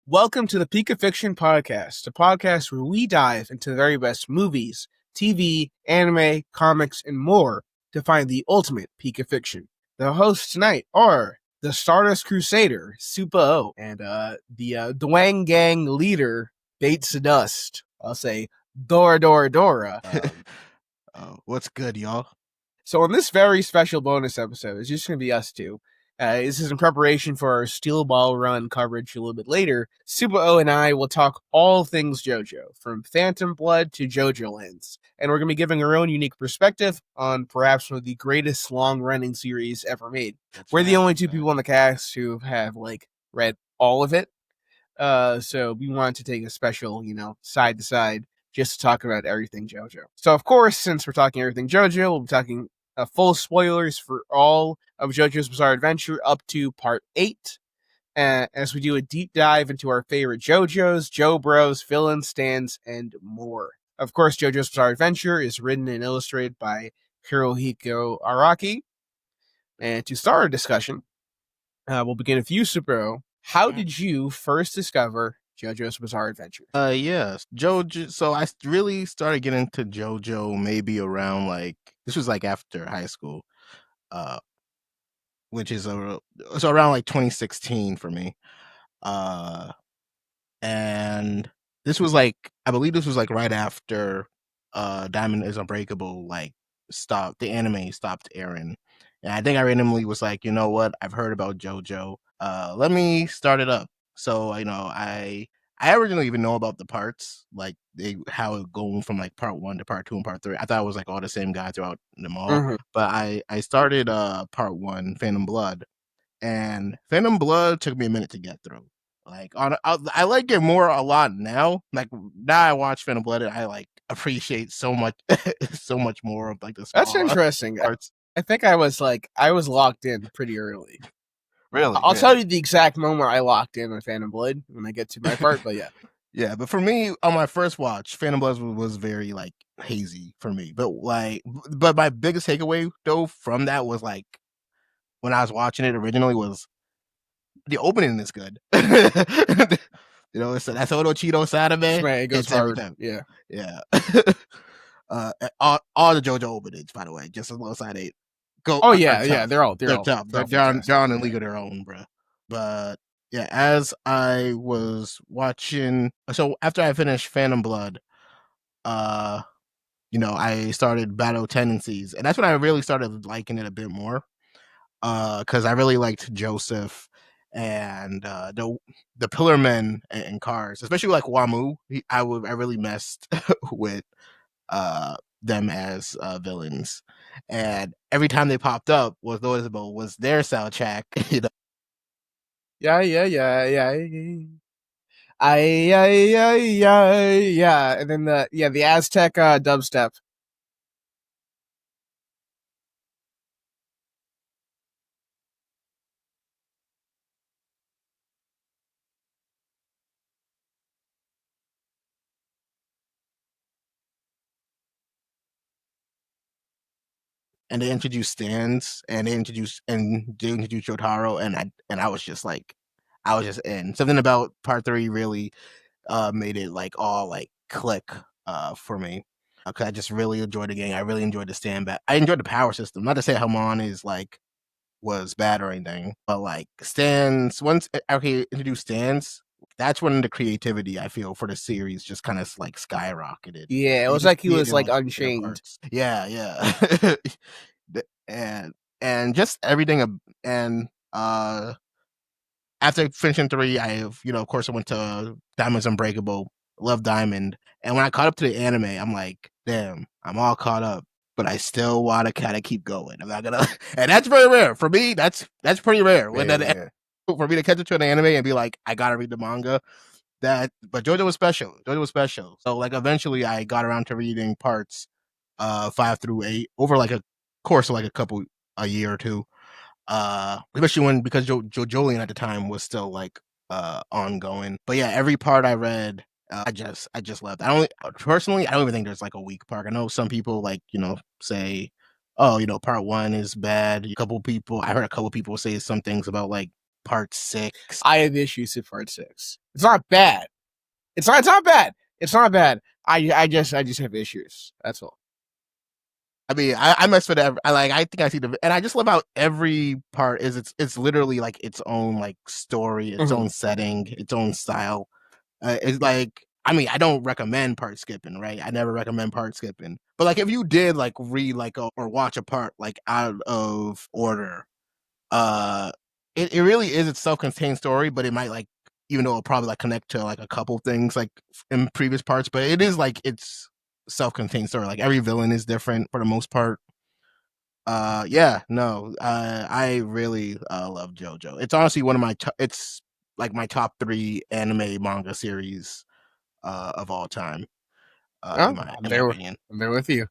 Welcome to the Peak of Fiction podcast, a podcast where we dive into the very best movies, TV, anime, comics, and more to find the ultimate peak of fiction. The hosts tonight are the Stardust Crusader, SupaO, and the Dwang Gang leader, BaitZaDust. I'll say Dora. What's good, y'all? So on this very special bonus episode, it's just going to be us two. This is in preparation for our Steel Ball Run coverage a little bit later. SupaO and I will talk all things JoJo, from Phantom Blood to Jojolands. And we're going to be giving our own unique perspective on perhaps one of the greatest long-running series ever made. We're the only two people in the cast who have, read all of it. So we wanted to take a special, side to side, just to talk about everything JoJo. So, of course, since we're talking everything JoJo, we'll be talking full spoilers for all of JoJo's Bizarre Adventure up to Part 8, as we do a deep dive into our favorite JoJo's, JoBros, villains, stands, and more. Of course, JoJo's Bizarre Adventure is written and illustrated by Hirohiko Araki. And to start our discussion, we'll begin with you, SupaO. How did you first discover JoJo's Bizarre Adventure? Yes, JoJo. So I really started getting into JoJo maybe around this was after high school, which is so around 2016 for me. And this was I believe this was right after Diamond is Unbreakable stopped, the anime stopped airing. And I think I randomly was like, you know what, I've heard about JoJo. Let me start it up. So, I originally even know about the parts, how it going from part 1 to part 2 and part 3. I thought it was all the same guy throughout them all. Mhm. But I started part 1, Phantom Blood, and Phantom Blood took me a minute to get through. I like it more a lot now. Now I watch Phantom Blood and I appreciate so much so much more of the That's smaller interesting. parts. I think I was locked in pretty early. Really? I'll tell you the exact moment I locked in with Phantom Blood when I get to my part, but yeah. Yeah, but for me, on my first watch, Phantom Blood was very hazy for me. But my biggest takeaway though from that was when I was watching it originally was the opening is good. It's that's Odo Cheeto Sadame. It goes hard. Yeah. Yeah. All the JoJo openings, by the way, just a little side 8. They're all tough. They're on a league of their own, bro. But yeah, as I was watching, so after I finished Phantom Blood, I started Battle Tendencies, and that's when I really started liking it a bit more. Because I really liked Joseph and the Pillar Men and Cars, especially Wamu. I really messed with them as villains, and every time they popped up was noticeable was their soundtrack. Yeah. And then the Aztec dubstep. And they introduced stands, and they introduced Jotaro, and I was just in. Something about part 3 really made it all click for me. Cause I just really enjoyed the game. I really enjoyed the stand back. I enjoyed the power system. Not to say Hamon is was bad or anything, but stands, once okay introduced stands, that's when the creativity I feel for the series just kind of skyrocketed. Yeah, it was he was unchained. Yeah. and just everything. And after finishing 3, of course I went to Diamond's Unbreakable. Love Diamond. And when I caught up to the anime, I'm like, damn, I'm all caught up, but I still want to kind of keep going. I'm not gonna, and that's very rare for me. That's pretty rare when for me to catch up to an anime and be like, I gotta read the manga. But JoJo was special. So eventually I got around to reading parts 5 through 8 over a course of a year or two. Especially because Jojolion at the time was still ongoing. But yeah, every part I read, I just loved. I don't even think there's a weak part. I know some people say, oh, part 1 is bad. I heard a couple people say some things about part 6. I have issues with part 6. It's not bad. It's not bad. It's not bad. I just have issues. That's all. I mean, I mess with every. I think I see the, and I just love how every part is. It's literally like its own like story, its own setting, its own style. It's like, I mean, I don't recommend part skipping, right? I never recommend part skipping. But like, if you did like read like or watch a part like out of order, uh, it really is its self-contained story. But it might like, even though it'll probably like connect to like a couple things like in previous parts, but it is like it's self-contained story. Like every villain is different for the most part. Yeah, no, I really love JoJo. It's honestly one of my it's like my top 3 anime manga series of all time. Oh, In my opinion. I'm there with you.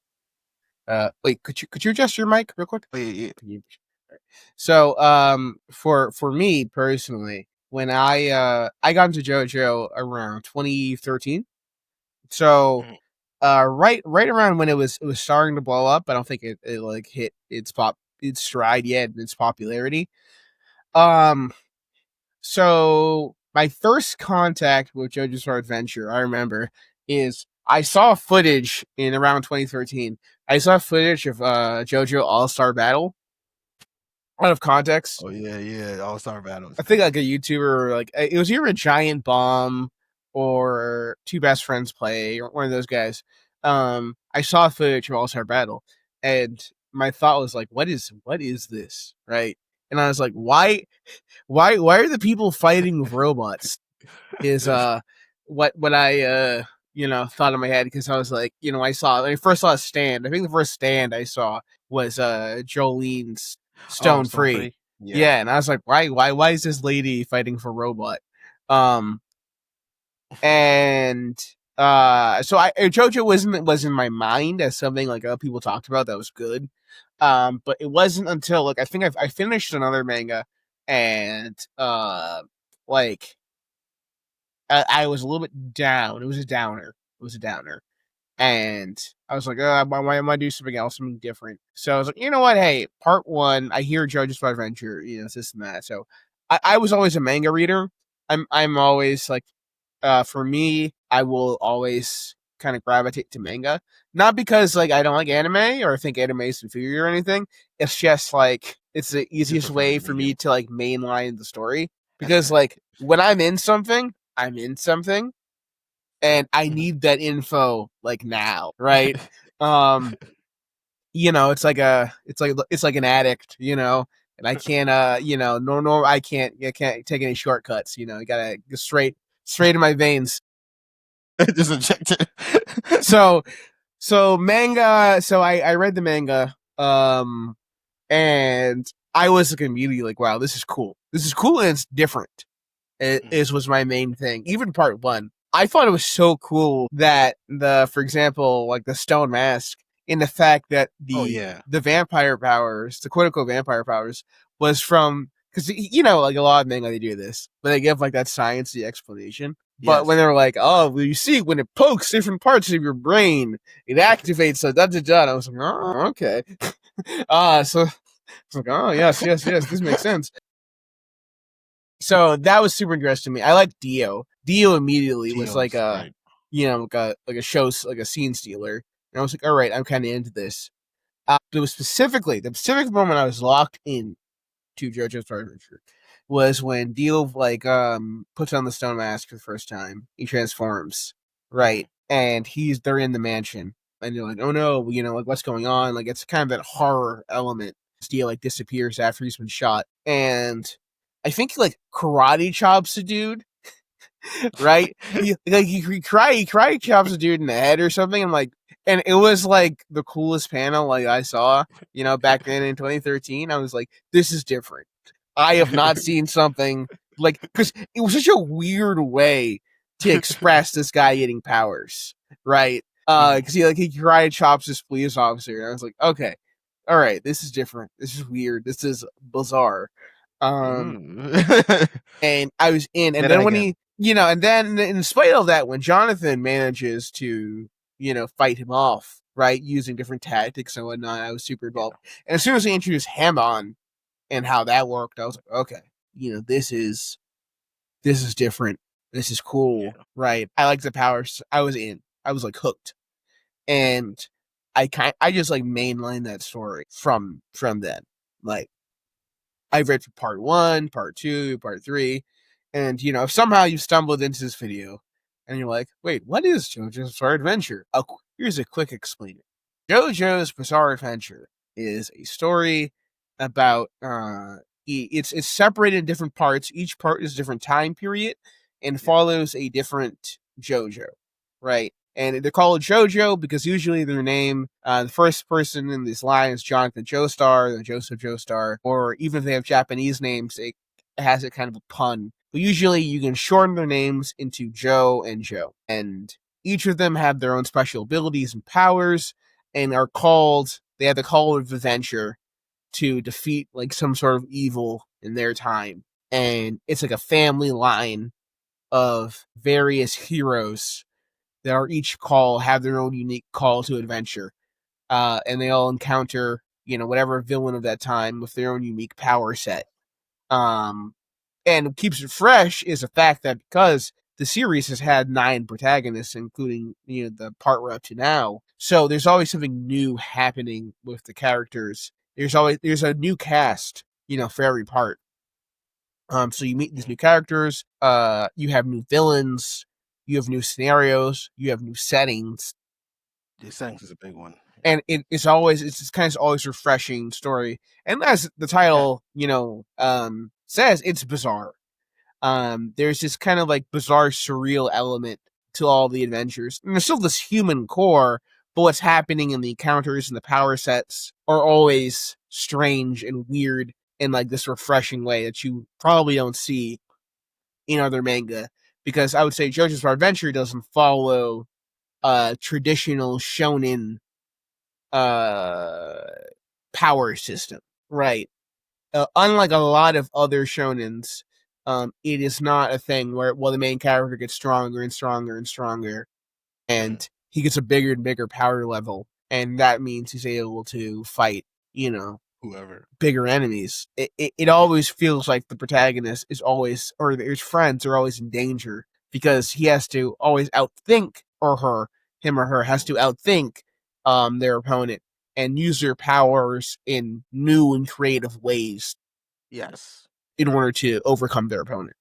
Wait, could you adjust your mic real quick? So, for me personally, when I got into JoJo around 2013, so right around when it was starting to blow up. I don't think it like hit its stride yet in its popularity. Um, so my first contact with JoJo's Bizarre Adventure, I remember, is I saw footage in around 2013. I saw footage of JoJo All Star Battle. Out of context, Oh yeah, All Star Battles. I think like a YouTuber, like it was either a Giant Bomb or Two Best Friends Play or one of those guys. I saw footage of All Star Battle, and my thought was like, what is this, right? And I was like, why are the people fighting with robots? Is what I thought in my head, because I was like, when I first saw a stand. I think the first stand I saw was Jolene's Stone Stone Free. Free. Yeah. Yeah, and I was like, why is this lady fighting for robot? And so JoJo was in my mind as something like people talked about that was good. But it wasn't until like I think I finished another manga, and like I was a little bit down. It was a downer. It was a downer. And I was like, why am I do something else, something different? So I was like, you know what? Hey, part 1, I hear JoJo's Bizarre Adventure, it's this and that. So I was always a manga reader. I'm always like, for me, I will always kind of gravitate to manga. Not because like I don't like anime or think anime is inferior or anything. It's just like it's the easiest way for me to like mainline the story. Because like when I'm in something, and I need that info like now, right? It's like an addict, and I can't I can't take any shortcuts, you gotta go straight in my veins. Just injected. So manga, so I read the manga, and I was like immediately like, wow, this is cool. This is cool and it's different. Was my main thing. Even part 1, I thought it was so cool that for example, like the stone mask, in the fact that the vampire powers, the quote unquote vampire powers, was from, because like a lot of manga they do this, but they give like that sciencey explanation. But when they're like, oh, well, you see, when it pokes different parts of your brain, it activates so da da da. I was like, oh, okay. So it's like, oh yes, this makes sense. So that was super interesting to me. I like Dio. Dio immediately was like a, like a show, like a scene stealer. And I was like, all right, I'm kind of into this. It was the specific moment I was locked in to JoJo's Bizarre Adventure was when Dio like puts on the stone mask for the first time. He transforms, right? And they're in the mansion, and you're like, oh no, like what's going on? Like it's kind of that horror element. Dio like disappears after he's been shot, and I think he like karate chops a dude, right? he karate chops a dude in the head or something. I'm like, and it was like the coolest panel like I saw, back then in 2013. I was like, this is different. I have not seen something like, because it was such a weird way to express this guy getting powers, right? Because he karate chops this police officer, and I was like, okay, all right, this is different. This is weird. This is bizarre. And I was in, and then when he, and then in spite of that, when Jonathan manages to, fight him off, right, using different tactics and whatnot, I was super involved. And as soon as they introduced Hamon and how that worked, I was like, okay, this is different. This is cool, Yeah. right? I like the powers. I was like hooked, and I just like mainline that story from then. Like I've read part 1, part 2, part 3, and if somehow you stumbled into this video and you're like, wait, what is JoJo's Bizarre Adventure? Here's a quick explainer. JoJo's Bizarre Adventure is a story about it's separated in different parts. Each part is a different time period and follows a different JoJo, right? And they're called JoJo because usually their name, the first person in this line is Jonathan Joestar, then Joseph Joestar, or even if they have Japanese names, it has a kind of a pun. But usually you can shorten their names into Joe and Joe. And each of them have their own special abilities and powers and they have the call of adventure to defeat like some sort of evil in their time. And it's like a family line of various heroes that are each have their own unique call to adventure. And they all encounter, whatever villain of that time with their own unique power set. And what keeps it fresh is the fact that because the series has had 9 protagonists, including, the part we're up to now. So there's always something new happening with the characters. There's a new cast, for every part. So you meet these new characters, you have new villains, you have new scenarios, you have new settings. The settings is a big one. And it's kind of always refreshing story. And as the title, says, it's bizarre. There's this kind of like bizarre, surreal element to all the adventures. And there's still this human core, but what's happening in the encounters and the power sets are always strange and weird in like this refreshing way that you probably don't see in other manga. Because I would say JoJo's Bizarre Adventure doesn't follow traditional shonen power system, right? Unlike a lot of other shonens, it is not a thing where the main character gets stronger and stronger and stronger, and he gets a bigger and bigger power level, and that means he's able to fight, whoever, bigger enemies. It always feels like the protagonist is always, or his friends are always in danger because he has to always outthink, him or her has to outthink their opponent and use their powers in new and creative ways. Yes. In order to overcome their opponent.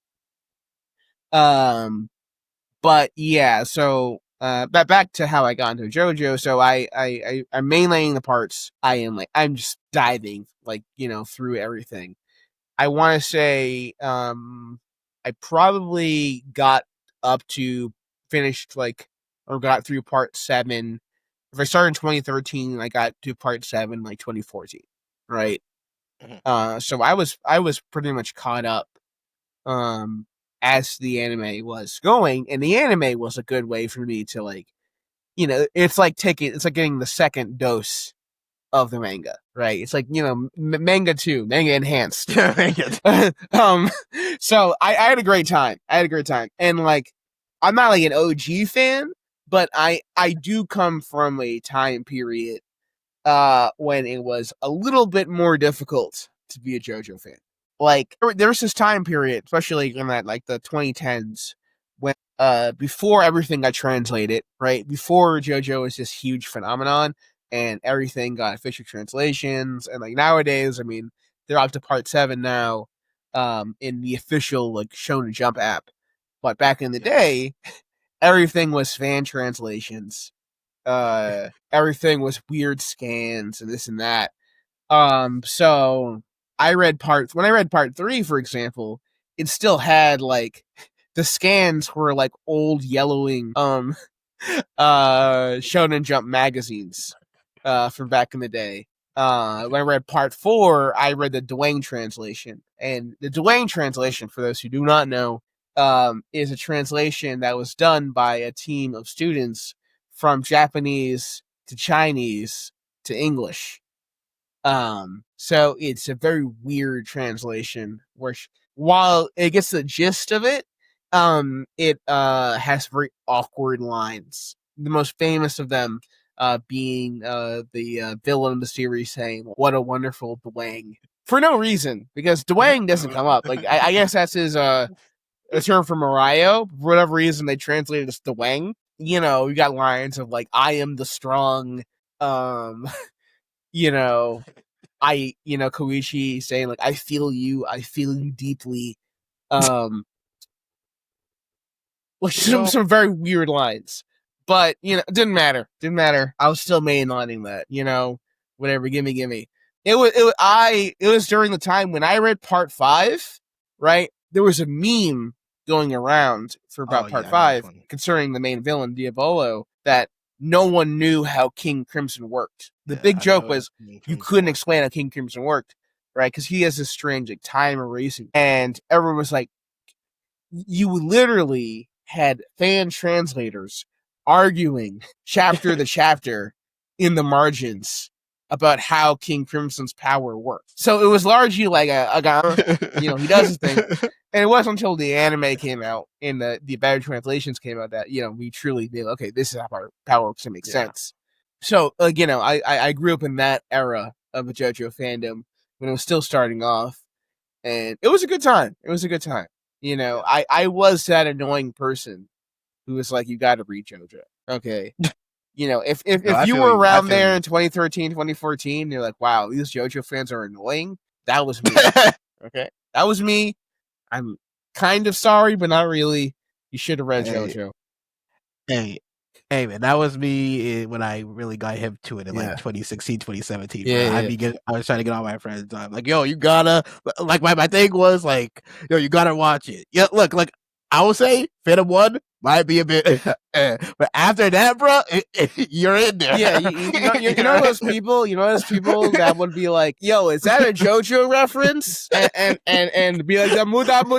But yeah, so back to how I got into JoJo. So I'm mainlining the parts. I'm just diving through everything. I want to say I probably got up to finished or got through part 7. If I started in 2013, I got to part 7 like 2014, right? So I was pretty much caught up as the anime was going, and the anime was a good way for me to it's like getting the second dose of the manga, right? It's like, manga 2, manga enhanced. So I had a great time. And I'm not like an OG fan, but I do come from a time period when it was a little bit more difficult to be a JoJo fan. Like there was this time period, especially in that the 2010s, when before everything got translated, right? Before JoJo was this huge phenomenon and everything got official translations, and nowadays, I mean, they're up to part 7 now, in the official Shonen Jump app. But back in the day, everything was fan translations. Everything was weird scans and this and that. So when I read part 3, for example, it still had the scans were old yellowing Shonen Jump magazines from back in the day. When I read part 4, I read the Dwayne translation. And the Dwayne translation, for those who do not know, is a translation that was done by a team of students from Japanese to Chinese to English. So it's a very weird translation where while it gets the gist of it, it has very awkward lines. The most famous of them being the villain of the series saying, "What a wonderful Dwang." for no reason, because Dwang doesn't come up. Like I guess that's his a term for Mario. For whatever reason, they translated it as Dwang. You know, you got lines of like, "I am the strong," you know, Koichi saying like, I feel you deeply. Which some very weird lines. But, it didn't matter. I was still mainlining that, whatever, gimme. It was during the time when I read part 5, right? There was a meme going around for about part 5 concerning the main villain, Diavolo, that no one knew how King Crimson worked. The big joke was you couldn't explain how King Crimson worked, right? Because he has this strange like time erasing. And everyone was like, you literally had fan translators arguing chapter to chapter in the margins about how King Crimson's power worked. So it was largely like a guy, he does his thing. And it wasn't until the anime came out and the better translations came out that, we truly did, okay, this is how our power works and makes sense. So, I grew up in that era of the JoJo fandom when it was still starting off. And it was a good time. I was that annoying person who was like, you got to read JoJo. Okay. If you were around there in 2013, 2014, you're like, wow, these JoJo fans are annoying. That was me. Okay. That was me. I'm kind of sorry, but not really. You should have read JoJo. Hey, man, that was me when I really got hip to it in like 2016, 2017. I was trying to get all my friends. I'm like, yo, you gotta, like, my thing was like, yo, you gotta watch it. Yeah, look, like, I would say Phantom 1 might be a bit, but after that, bro, you're in there. Yeah, you know those people that would be like, yo, is that a JoJo reference? And be like, muda, the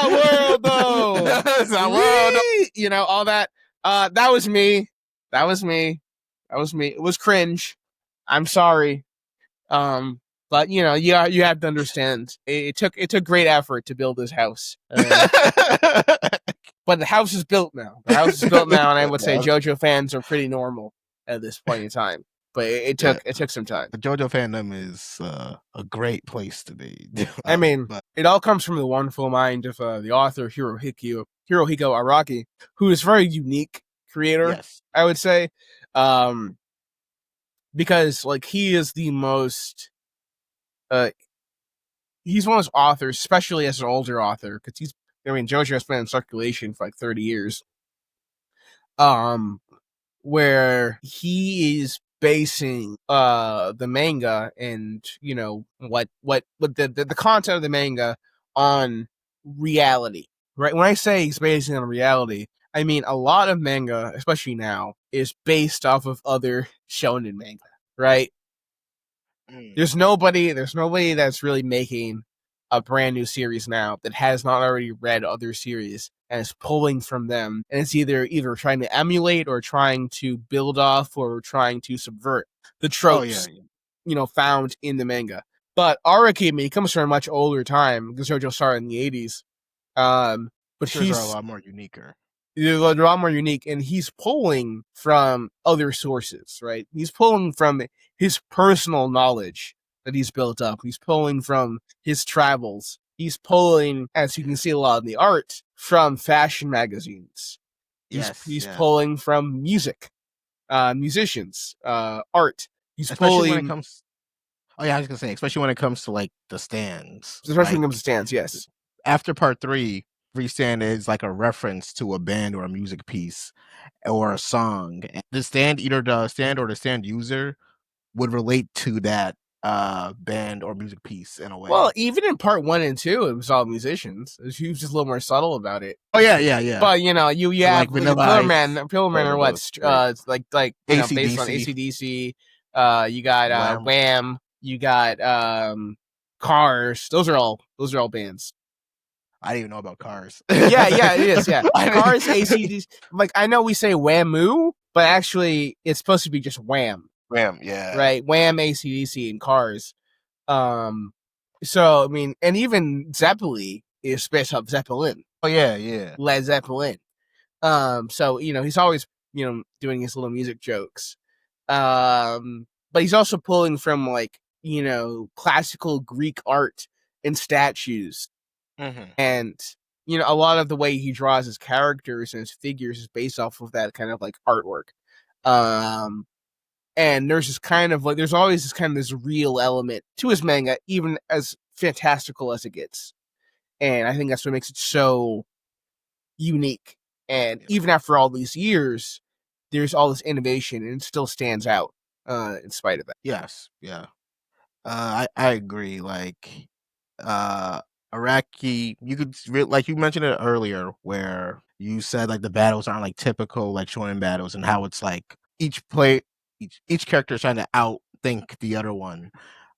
world, though. All that. That was me. It was cringe. I'm sorry. But you have to understand. It took great effort to build this house. But the house is built now. And I would say JoJo fans are pretty normal at this point in time. But it took some time. The JoJo fandom is a great place to be. It all comes from the wonderful mind of the author Hirohiko Araki, who is a very unique creator. Yes. I would say, because like he is the most. He's one of those authors, especially as an older author, because JoJo has been in circulation for like 30 years. Where he is basing the manga and what the content of the manga on reality. Right? When I say he's basing on reality, I mean a lot of manga, especially now, is based off of other shonen manga, right? There's nobody that's really making a brand new series now that has not already read other series and is pulling from them, and it's either trying to emulate or trying to build off or trying to subvert the tropes found in the manga. But Araki, he comes from a much older time because JoJo started in the 80s. But he's a lot more uniquer. They're a lot more unique, and he's pulling from other sources, right? He's pulling from his personal knowledge that he's built up. He's pulling from his travels. He's pulling, as you can see a lot in the art, from fashion magazines. He's pulling from music, musicians, art. He's especially when it comes. Oh yeah, I was gonna say, especially when it comes to like the stands. Especially when it comes to stands, yes. After part 3, every stand is like a reference to a band or a music piece or a song. The stand, either the stand or the stand user, would relate to that band or music piece in a way. Well, even in part 1 and 2, it was all musicians. He was just a little more subtle about it. Oh yeah. But you have like Pillar Man are what like based on AC/DC. You got Wham. You got Cars. Those are all bands. I didn't even know about Cars. yeah, it is. Yeah, Cars, AC/DC. Like I know we say Whamu, but actually it's supposed to be just Wham. Wham, yeah. Right, Wham, AC/DC, and Cars. So I mean, and even Zeppeli is based off Zeppelin. Oh yeah. Led Zeppelin. So he's always doing his little music jokes. But he's also pulling from like classical Greek art and statues. Mm-hmm. And, a lot of the way he draws his characters and his figures is based off of that kind of like artwork. And there's always this real element to his manga, even as fantastical as it gets. And I think that's what makes it so unique. And even after all these years, there's all this innovation and it still stands out in spite of that. Yes, yeah. I agree. Like, Araki, like you mentioned it earlier, where you said like the battles aren't like typical like shonen battles, and how it's like each character is trying to outthink the other one,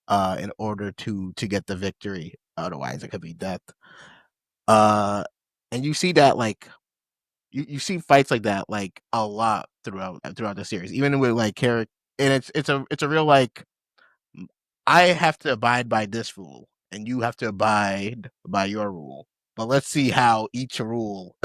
in order to get the victory. Otherwise, it could be death. And you see that like you see fights like that like a lot throughout the series, even with like character, and it's a real like I have to abide by this rule, and you have to abide by your rule. But let's see how each rule,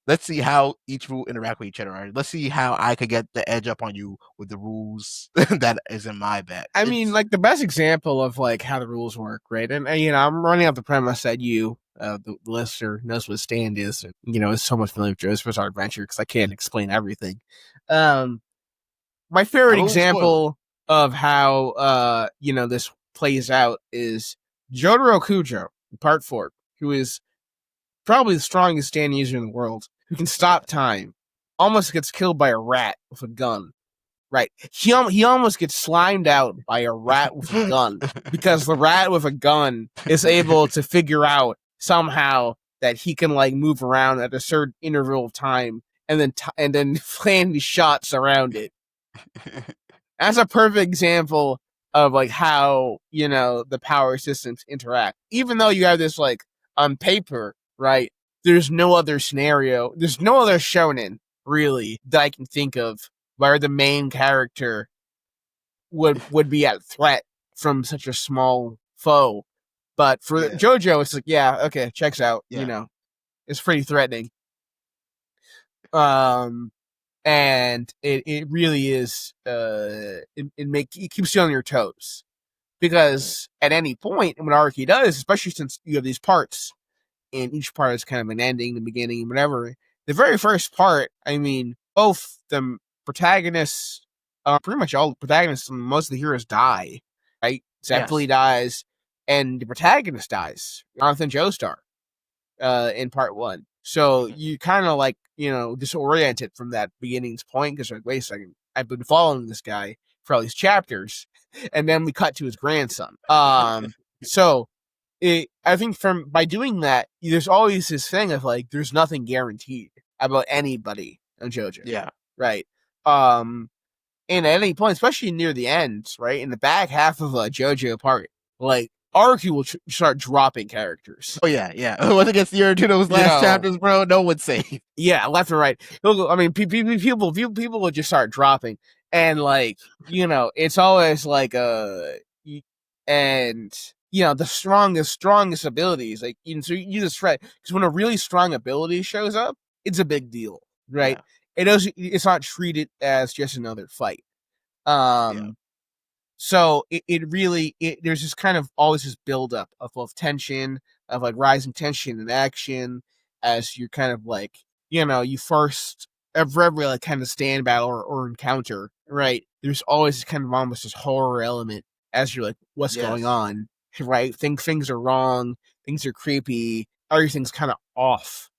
let's see how each rule interact with each other. Right? Let's see how I could get the edge up on you with the rules that is in my bet. I mean, like the best example of like how the rules work, right? And I'm running out the premise that you, the listener, knows what stand is, and is somewhat familiar with JoJo's Bizarre Adventure because I can't explain everything. My favorite example of how this plays out is Jotaro Kujo, Part 4, who is probably the strongest stand user in the world, who can stop time, almost gets killed by a rat with a gun. Right. He almost gets slimed out by a rat with a gun because the rat with a gun is able to figure out somehow that he can like move around at a certain interval of time and then plan these shots around it. That's a perfect example of like how the power systems interact. Even though you have this like on paper, right? There's no other scenario. There's no other shonen really that I can think of where the main character would be at threat from such a small foe. But for JoJo, it's like, yeah, okay, checks out. Yeah. It's pretty threatening. And it really is. It keeps you on your toes because at any point, what Araki does, especially since you have these parts, and each part is kind of an ending, the beginning, whatever. The very first part, I mean, both the protagonists, pretty much all the protagonists, and most of the heroes die, right? Zeppeli dies, and the protagonist dies, Jonathan Joestar, in part 1. So you kind of like, disoriented from that beginning's point because like, wait a second, I've been following this guy for all these chapters, and then we cut to his grandson. So I think by doing that, there's always this thing of like, there's nothing guaranteed about anybody on JoJo. Yeah. Right. And at any point, especially near the end, right, in the back half of a JoJo part, like Araki will start dropping characters. Oh yeah. Once it gets near to those last chapters, bro, no one's safe. Yeah, left and right. I mean, people will just start dropping, and like it's always like and the strongest abilities, like so you just threat, because when a really strong ability shows up, it's a big deal, right? It's not treated as just another fight. So it really there's this kind of always this buildup of both tension, of like rising tension and action as you're kind of like you first every like kind of stand battle or encounter, right? There's always this kind of almost this horror element as you're like, what's going on, right? Things are wrong, things are creepy, everything's kind of off,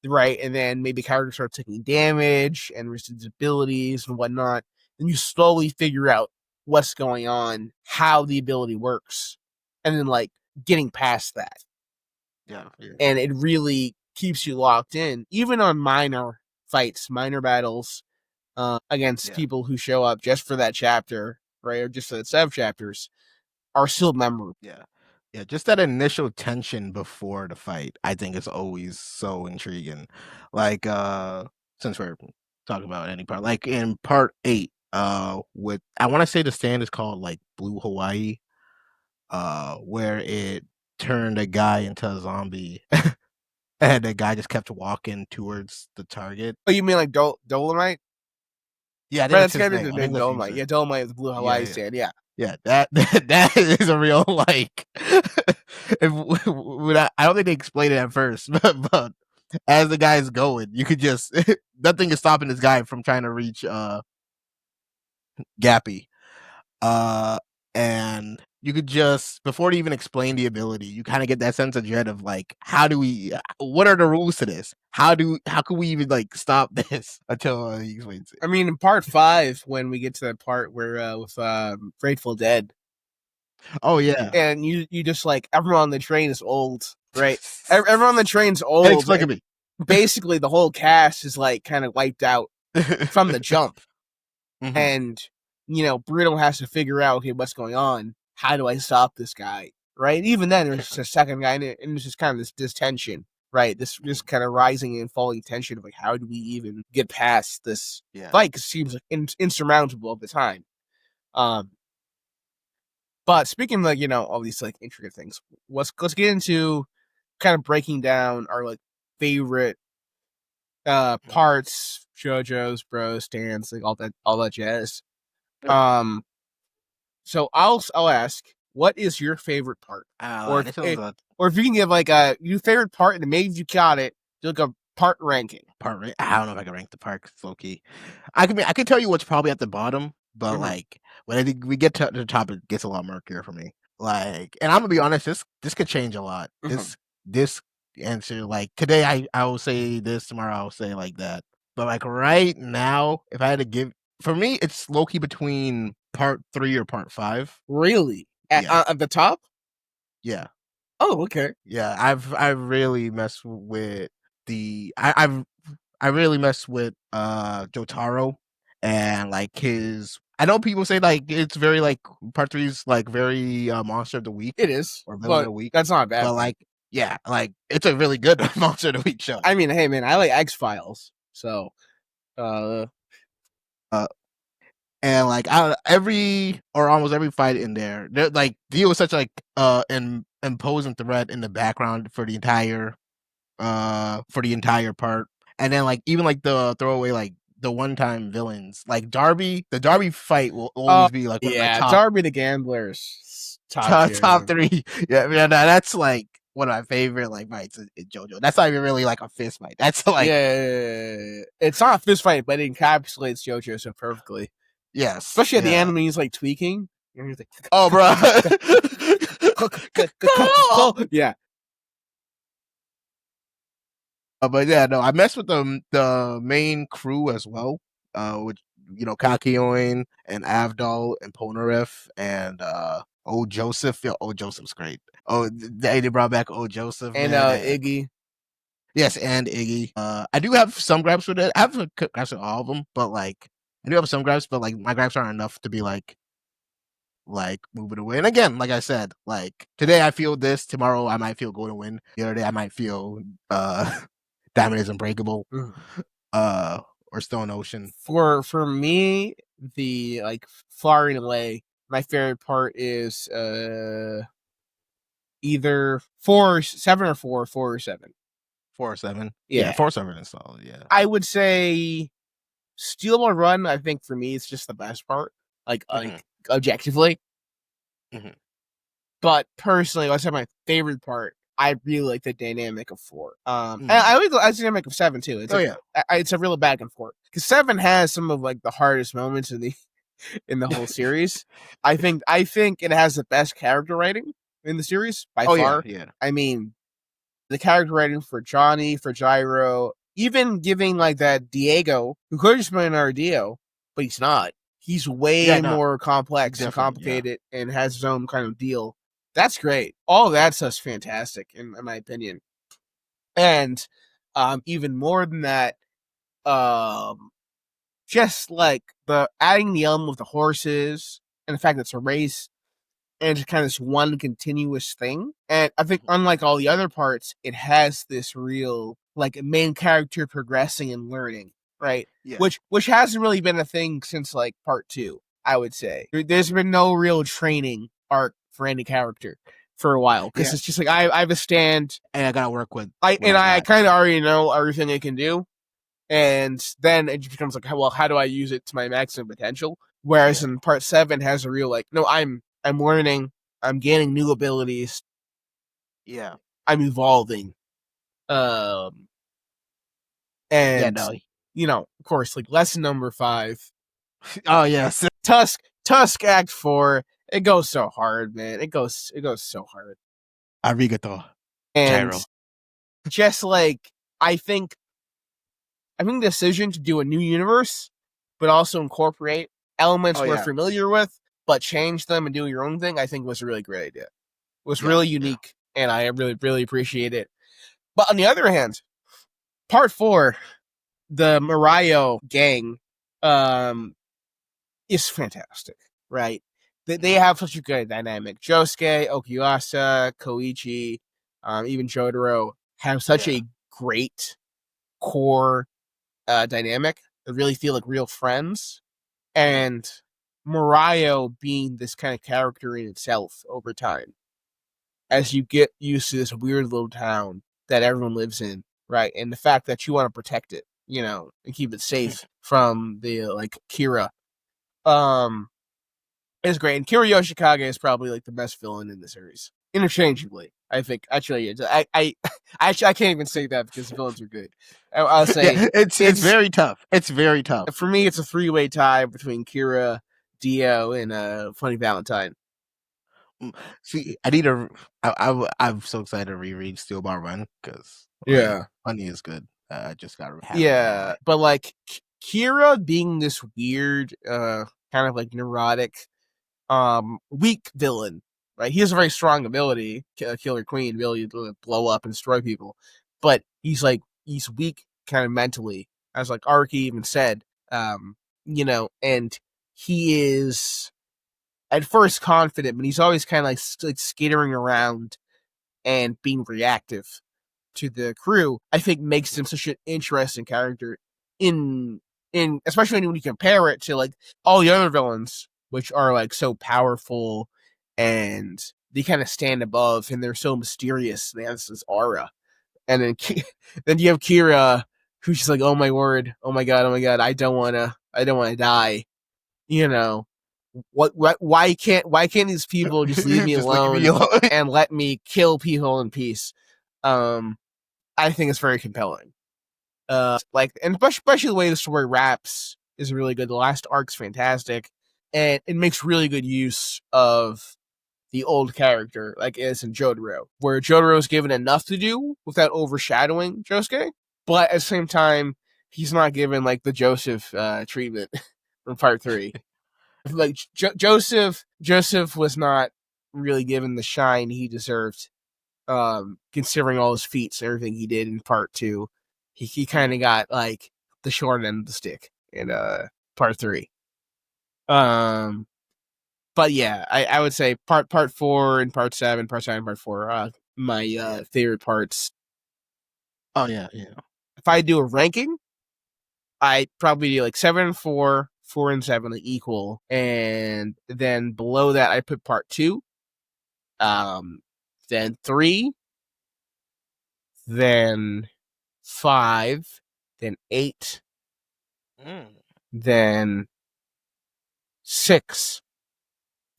right? And then maybe characters start taking damage and resist abilities and whatnot, and you slowly figure out what's going on, how the ability works, and then like getting past that. Yeah. And it really keeps you locked in, even on minor fights, minor battles against people who show up just for that chapter, right, or just for the sub chapters, are still memorable. Yeah, just that initial tension before the fight, I think is always so intriguing. Like, since we're talking about any part, like in part 8, with I want to say the stand is called like Blue Hawaii, where it turned a guy into a zombie, and the guy just kept walking towards the target. Oh, you mean like Dolomite? Yeah, that's gotta be the big Dolomite. Yeah, Dolomite is the Blue Hawaii stand. Yeah. Yeah, that is a real like. I don't think they explained it at first, but as the guy's going, you could just nothing is stopping this guy from trying to reach Gappy. Uh, and you could just before they even explain the ability, you kind of get that sense of dread of like, how do we? What are the rules to this? How can we even like stop this until he explains it? I mean, in part 5, when we get to that part where with Grateful Dead, Oh yeah, and you just like everyone on the train is old, right? Everyone on the train's old. inexplicably. Basically, the whole cast is like kind of wiped out from the jump, Mhm. and Bruno has to figure out, okay, what's going on? How do I stop this guy? Right? Even then, there's just a second guy, and there's just kind of this tension, right? This kind of rising and falling tension of like, how do we even get past this fight? Because it seems like insurmountable at the time. But speaking of like, all these like intricate things, let's get into kind of breaking down our like favorite parts, JoJo's, bro, stands, like all that jazz. Yeah. So I'll ask, what is your favorite part? Or if you can give like your favorite part and maybe you got it, do like a part ranking. I don't know if I can rank the park low key. I can tell you what's probably at the bottom, but like when I think we get to the top, it gets a lot murkier for me. Like, and I'm gonna be honest, this could change a lot. This answer, like today, I will say this, tomorrow I'll say like that. But like right now, if I had to give, for me, it's low key between part 3 or part 5. Really? At the top? Yeah. Oh, okay. Yeah, I've really messed with I really messed with Jotaro and like his. I know people say like it's very like part 3 is like very monster of the week. It is, or villain of the week. That's not bad. But like, yeah, like it's a really good monster of the week show. I mean, hey man, I like X-Files, so and like every or almost every fight in there, they're like deal with such like an imposing threat in the background for the entire part. And then like even like the throwaway like the one-time villains like the Darby fight will always be like one of my top Darby the Gambler's top 3. Yeah, that's like one of my favorite like fights in JoJo. That's not even really like a fist fight. That's like it's not a fist fight, but it encapsulates JoJo so perfectly. Yes, especially at the end when he's like tweaking. And he's like, oh, bro, yeah. But yeah, no, I messed with the main crew as well. With Kakyoin and Avdol and Polnareff and old Joseph. Yeah, old Joseph's great. Oh, they brought back old Joseph and Iggy. Yes, and Iggy. I do have some gripes with it. I have gripes with all of them, but like I do have some gripes, but like my gripes aren't enough to be like move it away. And again, like I said, like today I feel this, tomorrow I might feel Golden Wind, the other day I might feel Diamond is Unbreakable, or Stone Ocean. For me, the like far and away, my favorite part is either 4, 7 or 4, 4 or 7. 4 or 7. Yeah, 4 or 7 is solid. Yeah, I would say Steel Ball Run. I think for me, it's just the best part. Like objectively. But personally, let's say my favorite part. I really like the dynamic of 4. And I like the dynamic of 7 too. It's it's a real back and forth because 7 has some of like the hardest moments in the whole series. I think it has the best character writing in the series by far. Yeah. I mean, the character writing for Johnny, for Gyro, even giving like that Diego, who could have just been an Dio, but he's not. He's way more complex and complicated and has his own kind of deal. That's great. All of that stuff's fantastic, in my opinion. And even more than that, just like the adding the element of the horses and the fact that it's a race and it's kind of this one continuous thing. And I think unlike all the other parts, it has this real like main character progressing and learning, right? Yeah. Which hasn't really been a thing since like part 2, I would say. There's been no real training arc for any character for a while because it's just like I have a stand and I gotta work with. I kind of already know everything I can do, and then it just becomes like, well, how do I use it to my maximum potential? Whereas in part 7 has a real like, no, I'm learning, I'm gaining new abilities, Yeah. I'm evolving. Um Yeah, and no. of course, like lesson number 5, Oh yes. Tusk Act 4, it goes so hard, man. It goes so hard. Arigato. And Gyro. just like I think the decision to do a new universe, but also incorporate elements we're familiar with, but change them and do your own thing, I think was a really great idea. It was really unique, and I really, really appreciate it. But on the other hand, part 4, the Mariah gang, is fantastic, right? They have such a good dynamic. Josuke, Okuyasa, Koichi, even Jotaro have such a great core dynamic. They really feel like real friends. And Mariah being this kind of character in itself over time, as you get used to this weird little town that everyone lives in, right? And the fact that you want to protect it, and keep it safe from the like Kira, is great. And Kira Yoshikage is probably like the best villain in the series, interchangeably. I think actually, I can't even say that because the villains are good. I'll say it's very tough. It's very tough. For me. It's a 3-way tie between Kira, Dio, and Funny Valentine. See, I'm so excited to reread Steel Bar Run because Funny is good. I just got but like Kira being this weird, kind of like neurotic, weak villain, right? He has a very strong ability, Killer Queen, ability to blow up and destroy people, but he's weak kind of mentally, as like Araki even said, and he is at first confident, but he's always kind of like skittering around and being reactive to the crew. I think makes him such an interesting character in especially when you compare it to like all the other villains, which are like so powerful and they kind of stand above and they're so mysterious. They have this aura, and then then you have Kira, who's just like, oh my word, oh my god, I don't wanna die. Why can't these people just leave me alone and let me kill people in peace? I think it's very compelling. And especially the way the story wraps is really good. The last arc's fantastic, and it makes really good use of the old character, like as in Jotaro, where Jotaro is given enough to do without overshadowing Josuke, but at the same time, he's not given like the Joseph treatment from part 3. Like Joseph was not really given the shine he deserved, considering all his feats and everything he did in part 2. He kind of got like the short end of the stick in part 3. But yeah, I would say part 4 and part 7, part 4, my favorite parts. Oh yeah. If I do a ranking, I probably do like 7 and 4, 4 and 7 are equal, and then below that I put part 2, then 3, then 5, then 8, then 6,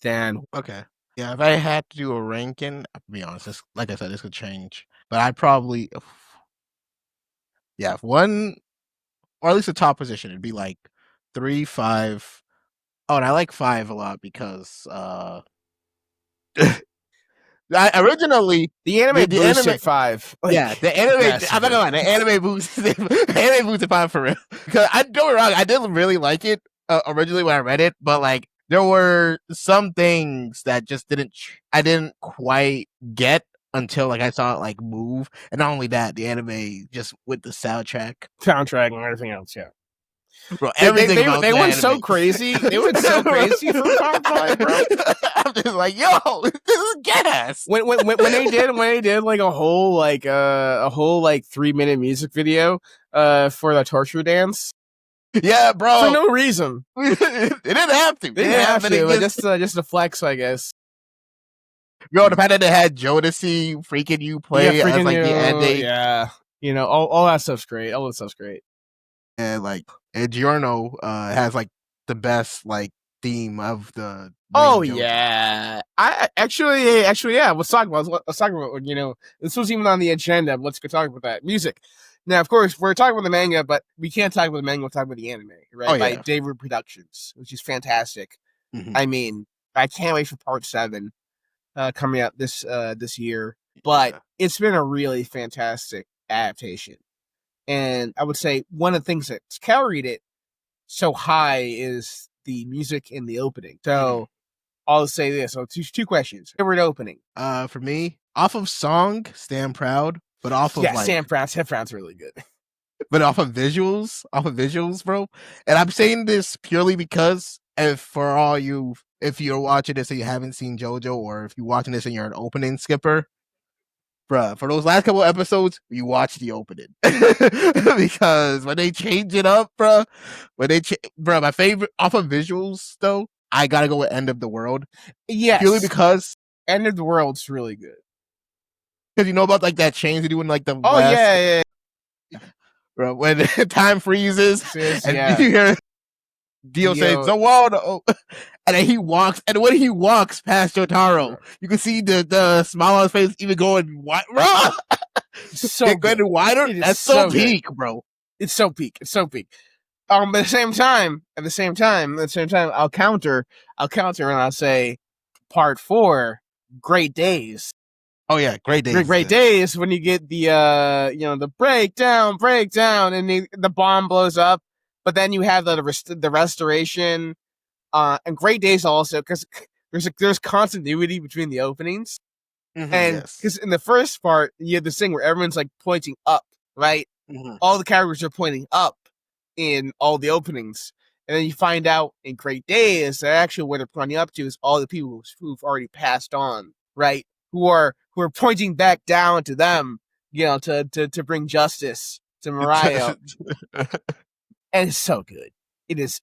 then okay. Yeah, if I had to do a ranking, I'll be honest, like I said, this could change. But I'd probably one, or at least the top position, it'd be like 3, 5. Oh, and I like 5 a lot because originally the anime boosted 5. Like, the anime. I'm not gonna lie, the anime boosted. The anime boosted 5 for real. Because don't get me wrong, I didn't really like it originally when I read it, but like there were some things that just I didn't quite get until like I saw it like move, and not only that, the anime just with the soundtrack and everything else. Yeah. Bro, everything they went so crazy. They went so crazy for part 5, bro. I'm just like, yo, this is gas. When they did like a whole 3-minute music video for the torture dance. Yeah, bro. For no reason. It didn't have to. They didn't have to. Just a flex, I guess. Yo, the fact that they had Jodeci freaking you play as like the ending. Yeah. All that stuff's great. All that stuff's great. And like Giorno has like the best like theme of the Oh main JoJo. yeah, I actually yeah. Let's talk about this was even on the agenda. Let's go talk about that music. Now, of course, we're talking about the manga, but we can't talk about the manga. We'll talk about the anime, right? Oh, By yeah. David Productions, which is fantastic. Mhm. I mean, I can't wait for part 7 coming out this year. But Yeah. it's been a really fantastic adaptation, and I would say one of the things that's carried it so high is the music in the opening. So I'll say this. So two questions. Favorite opening? For me, off of song, Stand Proud, but off of Sam Brown's really good. but off of visuals, bro. And I'm saying this purely because if you're watching this and you haven't seen JoJo, or if you're watching this and you're an opening skipper, bruh, for those last couple episodes, you watch the opening. Because when they change it up, bruh, my favorite off of visuals though, I gotta go with End of the World. Yes. Purely because End of the World's really good. Because you know about like that change they do in like the Oh last, yeah. bro, when time freezes and Yeah. you hear Dio saying the world, and then he walks, and when he walks past Jotaro, you can see the smile on his face even going wide, bro. So getting wider. That's so peak, bro. It's so peak. But at the same time, I'll counter and I'll say part 4, Great Days. Oh yeah, Great Days. Great Days when you get the the breakdown, and the bomb blows up, but then you have the restoration, and Great Days also because there's continuity between the openings, and because in the first part you have this thing where everyone's like pointing up, right? All the characters are pointing up in all the openings, and then you find out in Great Days that actually what they're pointing up to is all the people who've already passed on, right? Who are pointing back down to them, to bring justice to Mariah. And it's so good. It is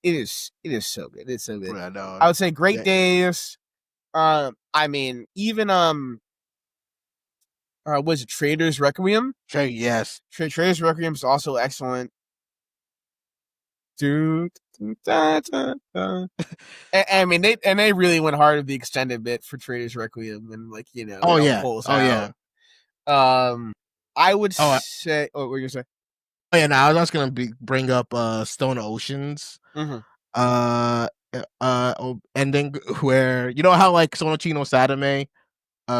so good. It's so good. I would say Great Days. I mean, even was it Trader's Requiem? Yes. Trader's Requiem is also excellent. I mean, they really went hard with the extended bit for Trader's Requiem, and pulls out. I would say. Oh, what were you gonna say? Oh yeah, I was just gonna bring up Stone Oceans. Ending where you know how like Sonochino Sadame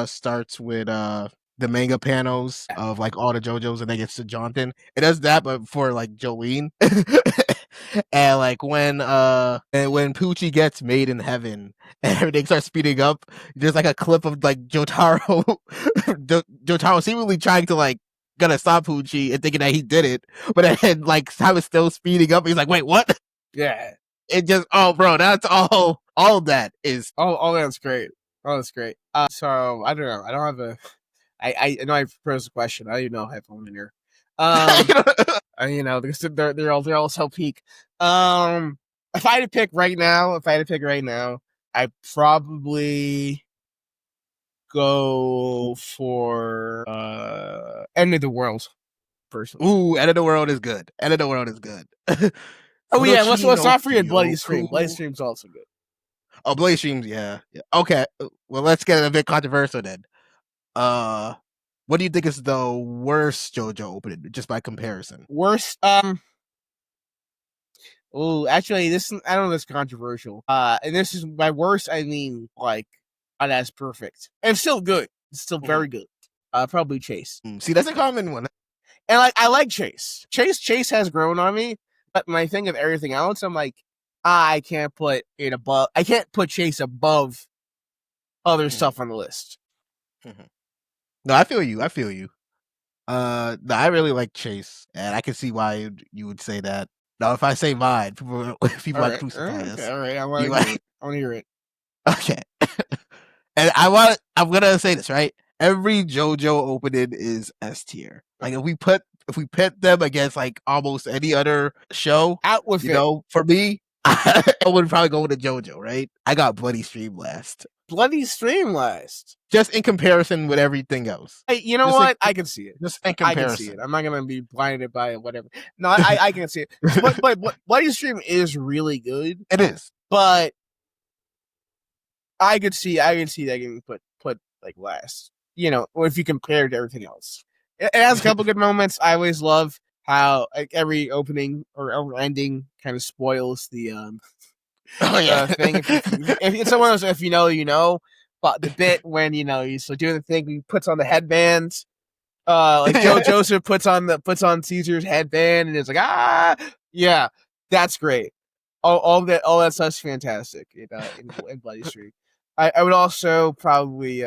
starts with the manga panels of like all the JoJo's and then gets to Jonathan. It does that, but for like Jolene. And like when Poochie gets made in heaven and everything starts speeding up, there's like a clip of like Jotaro Jotaro seemingly trying to like gonna stop Poochie and thinking that he did it, but then like time is still speeding up. He's like, wait, what? Yeah. It just bro, that's all that is. Oh, that's great. Oh, that's great. So I don't know. I don't have a. I know I proposed a question. I don't even know if I have one in here. Because they're all so peak. If I had to pick right now, I'd probably go for End of the World. Personally. Ooh, End of the World is good. Oh yeah, let's not forget Bloody Stream. Bloody Stream's also good. Oh, Bloody Streams, yeah. Okay, well, let's get a bit controversial then. What do you think is the worst JoJo opening, just by comparison? Worst, oh, actually, I don't know if it's controversial. And this is by worst, I mean like not as perfect. And it's still good. It's still very good. Probably Chase. See, that's a common one. And like I like Chase. Chase has grown on me, but when I think of everything else, I'm like, I can't put it above. I can't put Chase above other stuff on the list. No, I feel you. No, I really like Chase, and I can see why you would say that. Now, if I say mine, people might crucify us. All right, I want to hear it. Okay, and I'm gonna say this right. Every JoJo opening is S tier. Like if we pit them against like almost any other show, out with for me, I would probably go with the JoJo. Right? I got Bloody Stream last. Bloody Stream last. Just in comparison with everything else. Hey, you know just what? I can see it. Just in comparison. I can see it. I'm not going to be blinded by it, whatever. No, I can see it. But Bloody Stream is really good. It is. But I could see that getting put like last. Or if you compare it to everything else, it has a couple good moments. I always love how like every opening or ending kind of spoils the thing. If it's someone else, if you know, you know. But the bit when he's doing the thing, he puts on the headbands. Like Joseph puts on Caesar's headband, and it's like yeah, that's great. All that stuff's fantastic in Bloody Streak. I would also probably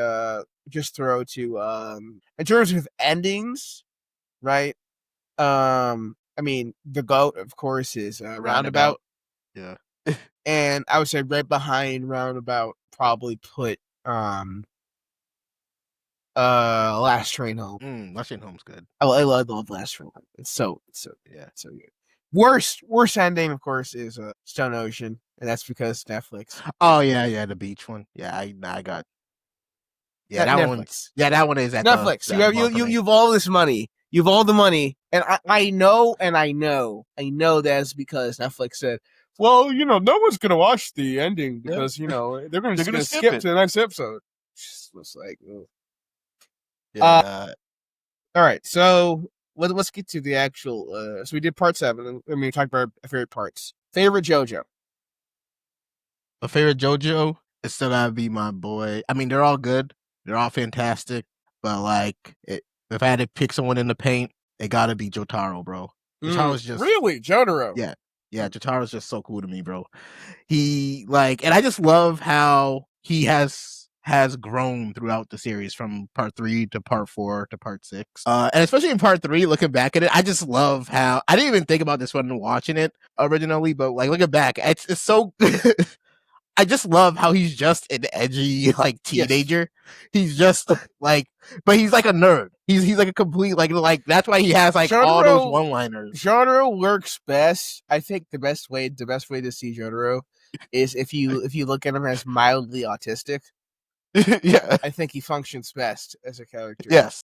just throw to in terms of endings, right? I mean, the GOAT, of course, is Roundabout. Yeah. And I would say right behind Roundabout, probably put Last Train Home. Last Train Home's good. I love Last Train Home. It's so yeah, so good. Worst ending, of course, is Stone Ocean, and that's because Netflix. Oh yeah, the beach one. Yeah, I got. Yeah, that one. Yeah, that one is at Netflix. You've all this money. You've all the money, and I know that's because Netflix said, well, no one's gonna watch the ending because they're gonna skip to the next episode. Just was like, ugh. Yeah. All right, so let's get to the actual. So we did part 7. We talked about our favorite parts. Favorite JoJo. A favorite JoJo? It's still gotta be my boy. I mean, they're all good. They're all fantastic. But like, if I had to pick someone in the paint, it gotta be Jotaro, bro. Jotaro's just really Jotaro. Yeah. Jotaro's just so cool to me, bro. He and I just love how he has grown throughout the series from part 3 to part 4 to part 6. And especially in part 3, looking back at it, I just love how I didn't even think about this when watching it originally, but like looking back, it's so I just love how he's just an edgy teenager. Yes. He's just but he's like a nerd. He's like a complete like that's why he has all those one-liners. Jotaro works best. I think the best way to see Jotaro is if you look at him as mildly autistic. Yeah, I think he functions best as a character. Yes,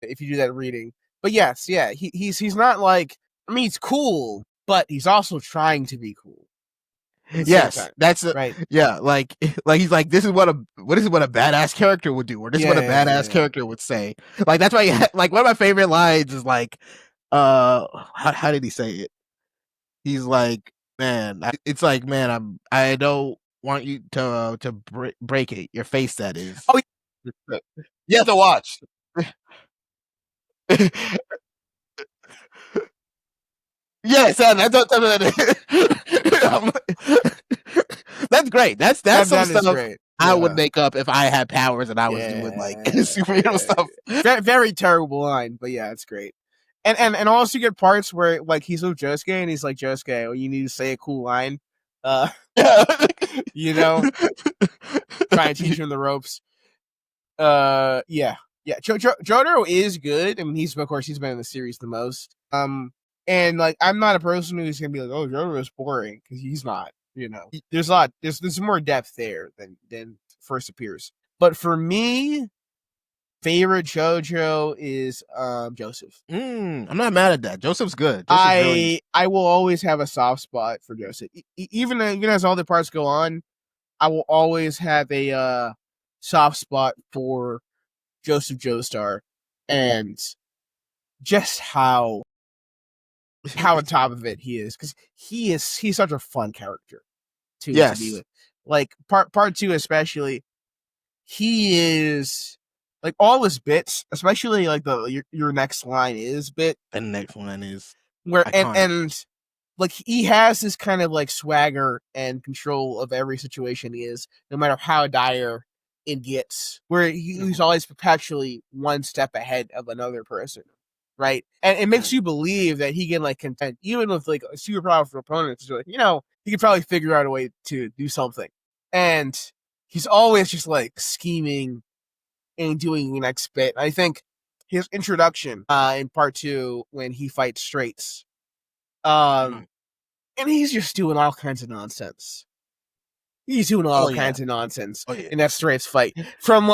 if you do that reading. But yes, yeah, he's not like, I mean, he's cool, but he's also trying to be cool. Yes, that's right. Yeah, like he's like, this is what a badass character would do, or this is what a badass character would say. Like that's why one of my favorite lines is how did he say it? He's like, man, it's like, man, I don't want you to break it. Your face, that is. Oh, you have to watch. Yes, that's that's great. That's some stuff great. I would make up if I had powers and I was doing superhero stuff. Very, very terrible line, but yeah, it's great. And also you get parts where he's with Josuke and he's like, Josuke, well, you need to say a cool line. Try and teach him the ropes. Yeah. Jotaro is good. I mean, he's been in the series the most. And I'm not a person who's gonna be like, oh, Jotaro is boring, because he's not. There's a lot. There's more depth there than first appears. But for me, favorite JoJo is Joseph. I'm not mad at that. Joseph's good. I will always have a soft spot for Joseph. Even as all the parts go on, I will always have a soft spot for Joseph Joestar, and just how on top of it he is, because he's such a fun character to be with. Like part 2 especially, he is all his bits, especially your next line is bit. The next line is where and he has this kind of swagger and control of every situation he is, no matter how dire it gets, where he's always perpetually one step ahead of another person, right? And it makes you believe that he can contend even with super powerful opponents. He could probably figure out a way to do something, and he's always just scheming and doing the next bit. I think his introduction in part 2 when he fights Straits, and he's just doing all kinds of nonsense. He's doing all kinds of nonsense in that Straits fight. From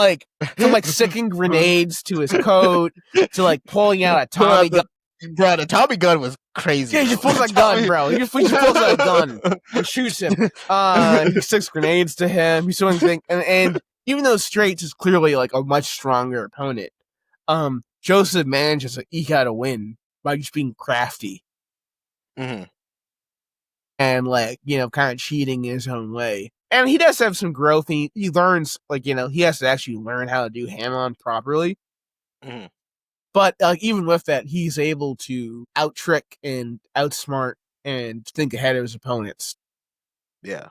sicking grenades to his coat to pulling out a Tommy gun. Bro, the Tommy gun was crazy. Yeah, he just pulls a gun, bro. He just pulls a gun and shoots him. He sticks grenades to him. He's doing things, and even though Straits is clearly like a much stronger opponent, Joseph manages to eke out a win by just being crafty and like kind of cheating in his own way. And he does have some growth. He learns he has to actually learn how to do Hamon properly. But even with that, he's able to out-trick and outsmart and think ahead of his opponents. Yeah.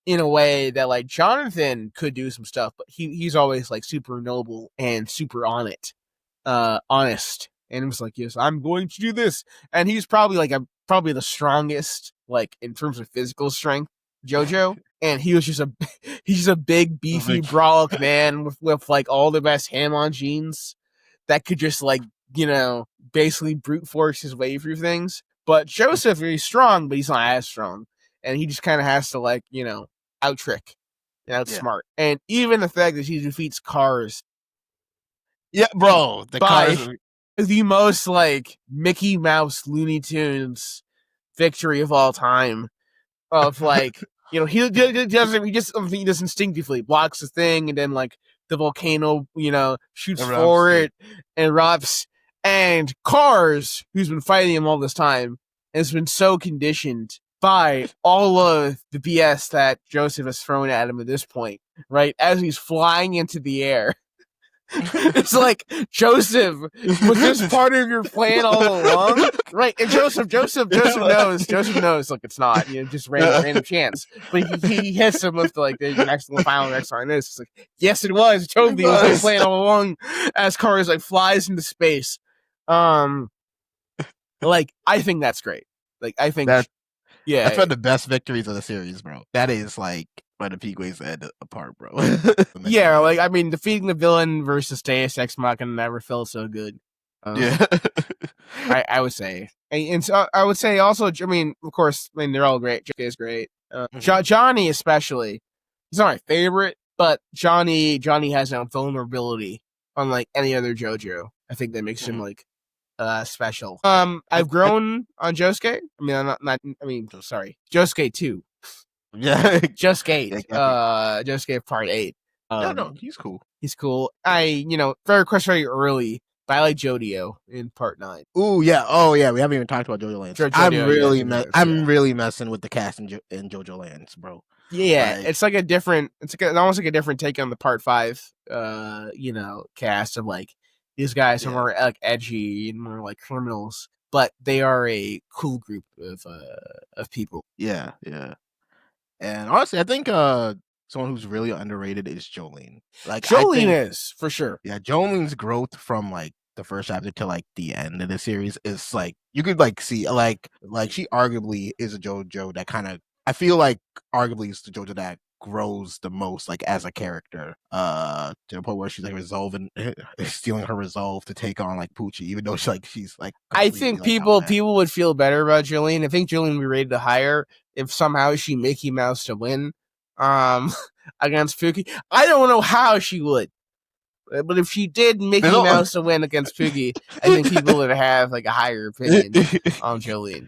In a way that like Jonathan could do some stuff, but he's always like super noble and super honest. And it was like, yes, I'm going to do this. And he's probably probably the strongest, like in terms of physical strength, JoJo. And he was just he's a big, beefy, brolic man with like all the best Hamon genes that could just like, basically brute force his way through things. But Joseph is strong, but he's not as strong. And he just kind of has to like, out trick and outsmart. Yeah. And even the fact that he defeats Cars. Yeah, bro. The Cars the most like Mickey Mouse Looney Tunes victory of all time. Of like, he just instinctively blocks the thing, and then like the volcano, shoots for it and erupts. And Cars, who's been fighting him all this time, has been so conditioned by all of the BS that Joseph has thrown at him at this point, right? As he's flying into the air. It's like, Joseph, was this part of your plan all along? Right, and Joseph knows, look, it's not, just random chance. But he hits him with like the final next line is, it's like, yes, it was, totally was his plan all along, as Cars like flies into space. Like, I think that's great. Like, I think that's one of the best victories of the series, bro. That is like one of the peak ways to end apart, bro. Yeah, like, I mean, defeating the villain versus Deus Ex Machina never felt so good. Yeah. I would say. And so I would say also, I mean, of course, they're all great. JK is great. Johnny especially. He's not my favorite, but Johnny has no vulnerability unlike any other JoJo. I think that makes him like special. I've grown on Josuke. Josuke 2. Yeah. Josuke. Josuke Part 8. No, he's cool. He's cool. Very early, but I like Jodio in Part 9. Ooh, yeah. Oh, yeah. We haven't even talked about Jojolands. I'm really messing with the cast in Jojolands, bro. Yeah, it's like almost like a different take on the Part 5, cast of like these guys are more like edgy and more like criminals, but they are a cool group of people. Yeah, yeah. And honestly, I think someone who's really underrated is Jolene. Like, Jolene is for sure. Yeah, Jolene's growth from like the first chapter to like the end of the series is like, you could like see like she arguably is a JoJo that kind of, I feel like arguably is the JoJo that grows the most like as a character, to the point where she's like stealing her resolve to take on like Poochie, even though she's like I think people would feel better about Jolene. I think Jolene would be rated higher if somehow she Mickey Mouse to win against Pookie. I don't know how she would, but if she did Mickey Mouse to win against Pookie, I think people would have like a higher opinion on Jolene.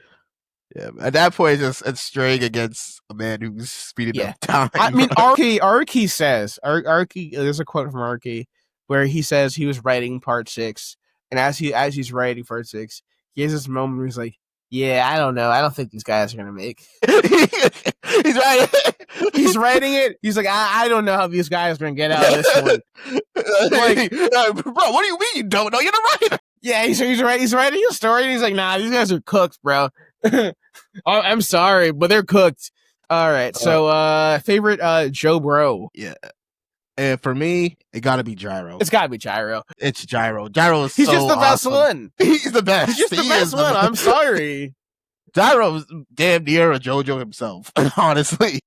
Yeah, at that point, it's straying against a man who's speeding up time. I mean, Araki says, there's a quote from Araki where he says he was writing Part 6, and as he's writing Part 6, he has this moment where he's like, yeah, I don't know. I don't think these guys are going to make He's writing it. He's like, I don't know how these guys are going to get out of this one. Like, bro, what do you mean you don't know? You're the writer. Yeah, he's writing a story, and he's like, nah, these guys are cooked, bro. I'm sorry, but they're cooked. All right, so favorite JoBro. Yeah. And for me, it gotta be Gyro. It's gotta be Gyro. It's Gyro. Gyro is He's just the best one. He's the best. He's just the best one. I'm sorry. Gyro's damn near a JoJo himself, honestly.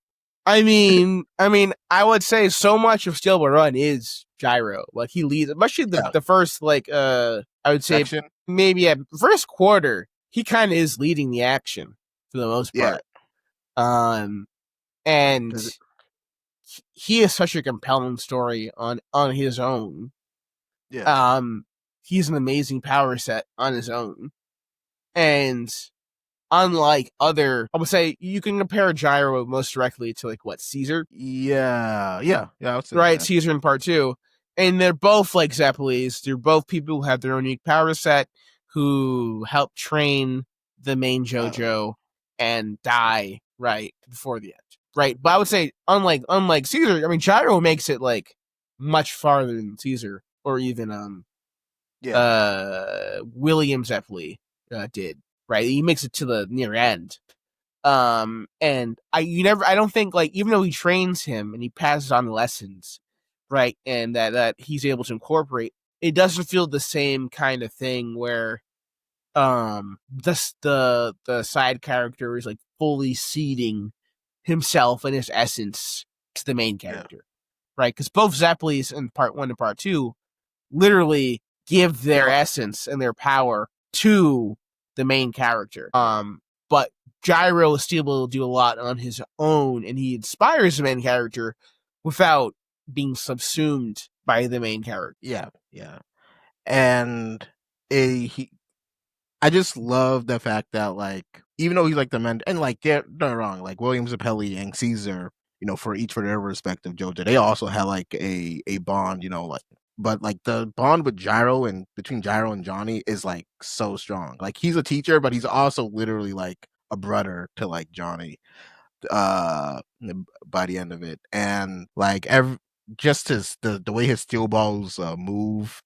I mean, I would say so much of Steel Ball Run is Gyro. Like, he leads, especially the first, like, I would say section? Maybe at first quarter, he kind of is leading the action for the most part. Yeah. And he is such a compelling story on his own. Yeah. He's an amazing power set on his own. And unlike other, I would say you can compare Gyro most directly to like what, Caesar? Yeah, I would say Right, that. Caesar in part 2. And they're both like Zeppelis. They're both people who have their own unique power set, who help train the main JoJo and die right before the end. Right. But I would say unlike Caesar, I mean Gyro makes it like much farther than Caesar or even William Zeppeli did. Right. He makes it to the near end. And I don't think, like, even though he trains him and he passes on the lessons, right, and that he's able to incorporate, it doesn't feel the same kind of thing where the side character is like fully seeding himself and his essence to the main character, right? Because both Zeppelis in part 1 and part 2 literally give their essence and their power to the main character. But Gyro is still able to do a lot on his own, and he inspires the main character without being subsumed by the main character. Yeah. And I just love the fact that, like, even though he's like the man, and like they're not wrong, like William Zappelli and Caesar, for their respective JoJo, they also have like a bond, like, but like the bond with Gyro and between Gyro and Johnny is like so strong. Like he's a teacher, but he's also literally like a brother to like Johnny. By the end of it, and like just the way his steel balls move.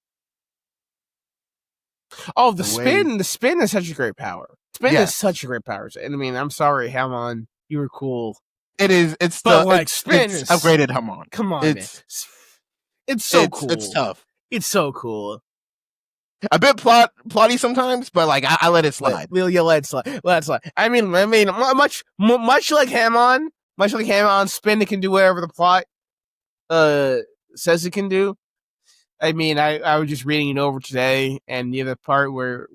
Oh, the spin is such a great power. Spin is such a great power. And I mean, I'm sorry, Hamon, you were cool. It is. It's but the like spin is upgraded Hamon. Come on, man. It's so cool. It's tough. It's so cool. A bit plotty sometimes, but like I let it slide. Let it slide. I mean, much like Hamon, spin it can do whatever the plot says it can do. I mean, I was just reading it over today, and the other part where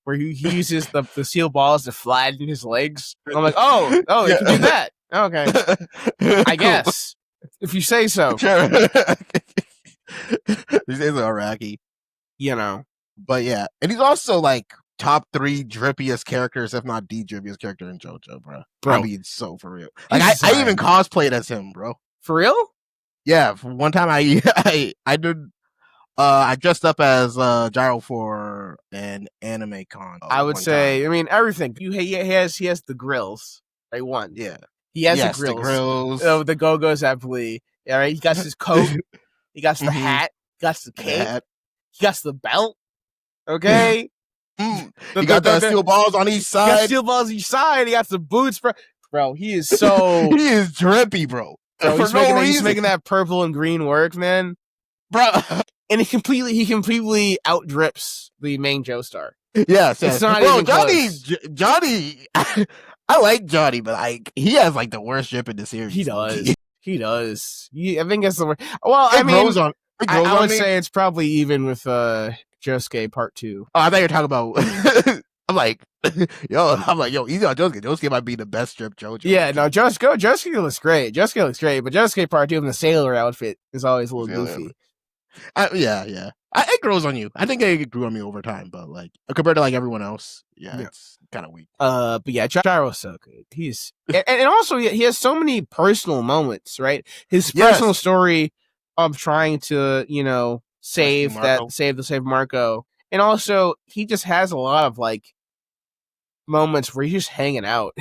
he uses the steel balls to flatten his legs. I'm like, oh, you can do that. Okay, I guess if you say so. Sure. These days are Araki, But yeah, and he's also like top 3 drippiest characters, if not the drippiest character in JoJo, bro. I mean, so for real. Like I even cosplayed as him, bro. For real? Yeah. One time I did. I dressed up as Gyro for an anime con. I would say, time. I mean, everything. He has the grills, right? One. Yeah. He has the grills. Oh, the Go-Go Zeppeli. Yeah, right. He got his coat. He got the hat. He got the cape. He got the belt. Okay. He got the steel balls on each side. He got steel balls on each side. He got the boots, bro. He is so. He is drippy, bro. He's making that purple and green work, man. Bro. And he completely outdrips the main Joestar. Yes, it's not even close. Johnny. I like Johnny, but like he has like the worst drip in the series. He does. I think it's the worst. Well, I would say it's probably even with Josuke Part 2. Oh, I thought you were talking about. I'm like, yo, easy on Josuke. Josuke might be the best strip JoJo. Yeah, no, Josuke looks great. But Josuke Part 2 in the sailor outfit is always a little goofy. Yeah. It grows on you. I think it grew on me over time, but like compared to like everyone else, it's kind of weak. But yeah, Gyro's so good. He's and also he has so many personal moments, right? His personal story of trying to save Marco, and also he just has a lot of like moments where he's just hanging out,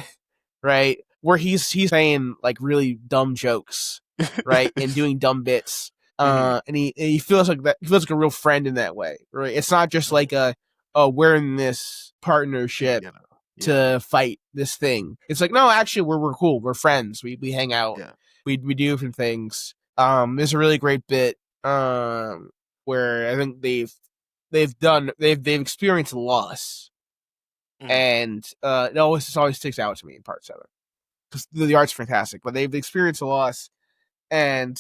right? Where he's saying like really dumb jokes, right, and doing dumb bits. And he feels like that. He feels like a real friend in that way, right? It's not just like we're in this partnership to fight this thing. It's like, no, actually, we're cool. We're friends. We hang out. Yeah. We do different things. There's a really great bit where I think they've experienced loss, and it always sticks out to me in part 7 because the art's fantastic. But they've experienced a loss. And,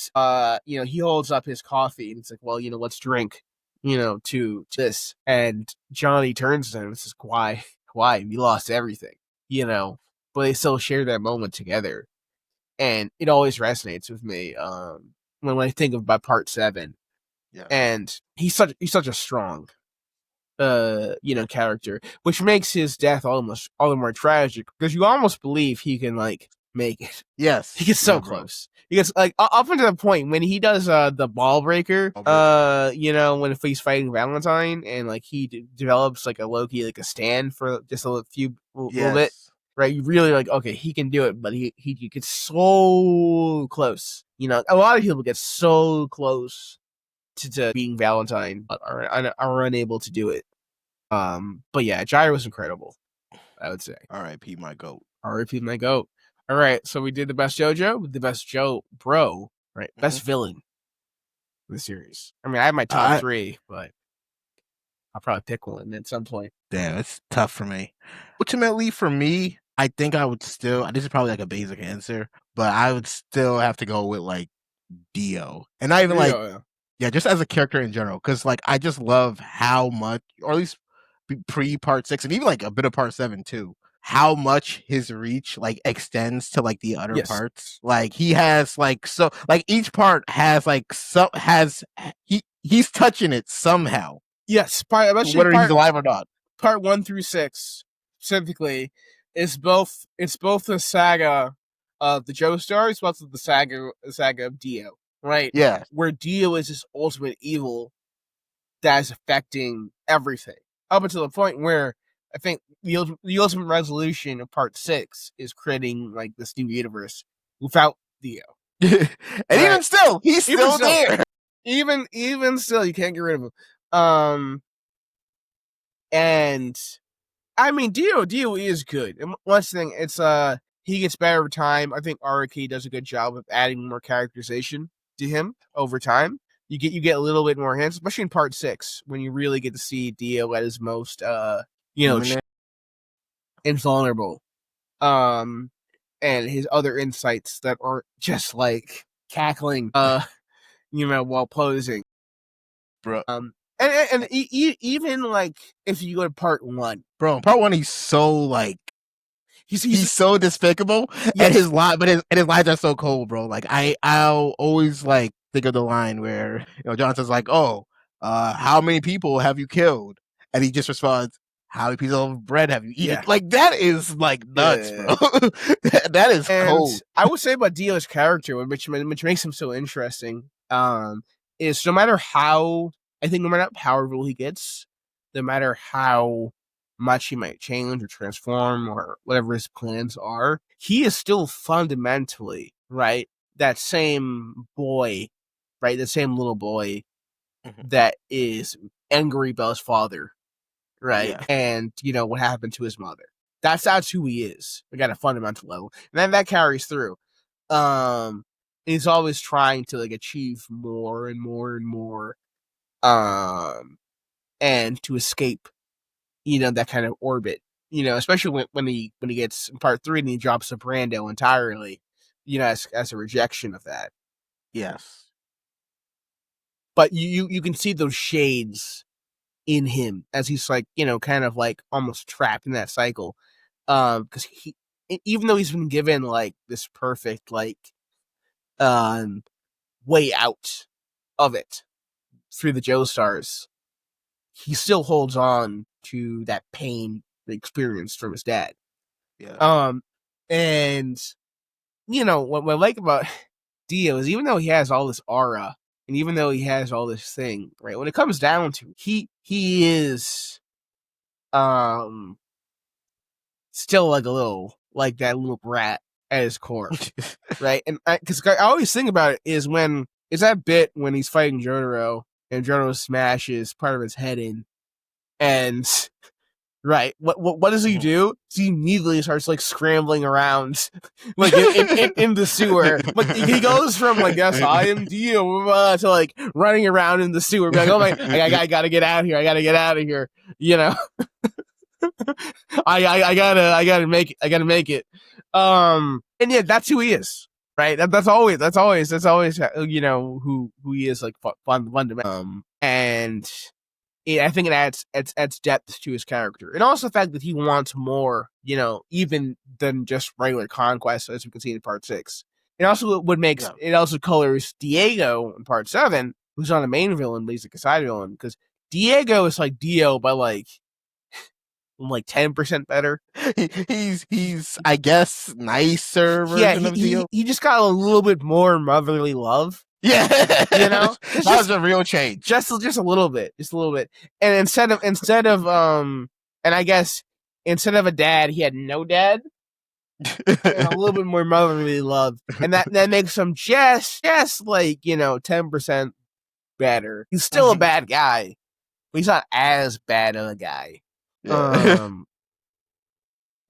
he holds up his coffee and it's like, well, let's drink, to this. And Johnny turns to him and says, why? We lost everything, but they still share that moment together. And it always resonates with me when I think about part 7. Yeah. And he's such a strong character, which makes his death all the more tragic because you almost believe he can like make it. Yes, He gets so close. He gets like up until the point when he does the ball breaker. When he's fighting Valentine and like he develops like a Loki like a stand for just a little bit. Right, you really like okay, he can do it, but he gets so close. A lot of people get so close to being Valentine, but are unable to do it. But yeah, Gyro was incredible, I would say. R.I.P. my goat. R.I.P. my goat. All right, so we did the best JoJo, the best JoBro, right? Best villain in the series. I mean, I have my top 3, but I'll probably pick one at some point. Damn, it's tough for me. Ultimately, for me, I think I would still. This is probably like a basic answer, but I would still have to go with like Dio, and not even like just as a character in general, because like I just love how much, or at least pre part 6, and even like a bit of part 7 too. How much his reach like extends to like the other parts. Like he has like so like each part has like he's touching it somehow. Yes, whether he's alive or not. Part 1 through 6 specifically is both the saga of the Joestars, but also the saga of Dio, right? Yeah. Where Dio is this ultimate evil that is affecting everything. Up until the point where I think the ultimate resolution of part 6 is creating like this new universe without Dio. And even still, he's still there. Even still, you can't get rid of him. And I mean, Dio is good. And one thing, it's he gets better over time. I think Araki does a good job of adding more characterization to him over time. You get a little bit more hints, especially in part 6 when you really get to see Dio at his most invulnerable. And his other insights that aren't just like cackling while posing. Bro. And even like if you go to part 1, bro, in part 1 he's so like he's so despicable, and his lines are so cold, bro. Like I'll always like think of the line where Johnson's like, "Oh, how many people have you killed?" And he just responds, "How many pieces of bread have you eaten?" Yeah. Like that is like nuts, bro. That is cold. I would say about Dio's character, which makes him so interesting, is no matter how powerful he gets, no matter how much he might change or transform or whatever his plans are, he is still fundamentally, right, that same boy, right, the same little boy that is angry about his father, right, and, what happened to his mother. That's who he is, like, at a fundamental level. And then that carries through. He's always trying to, like, achieve more and more and more, and to escape that kind of orbit, especially when he gets in part 3 and he drops the Brando entirely, as a rejection of that. Yes. But you can see those shades in him as he's like, kind of like almost trapped in that cycle. Because he, even though he's been given like this perfect like way out of it through the Joestars, he still holds on to that pain experienced from his dad. Yeah. And what I like about Dio is even though he has all this aura and even though he has all this thing, right, when it comes down to it, he is still like that little brat at his core. Right? And because I always think about it is that bit when he's fighting Jotaro and Jotaro smashes part of his head in, and right, what does he do? He immediately starts like scrambling around, like in the sewer. Like he goes from like yes, I am Dio to like running around in the sewer, like oh my, I gotta get out of here, I gotta get out of here, I gotta make it, and yeah, that's who he is. Right, that's always who he is, like fundamental. And I think it adds depth to his character, and also the fact that he wants more, even than just regular conquest, as we can see in part 6. It also it also colors Diego in part 7, who's not a main villain, but he's like a side villain, because Diego is like Dio, but like 10% better. He's I guess nicer version of Dio. He just got a little bit more motherly love. Yeah, that was a real change. Just a little bit, And instead of and I guess instead of a dad, he had no dad. And a little bit more motherly love, and that makes him just 10% better. He's still a bad guy, but he's not as bad of a guy. Yeah.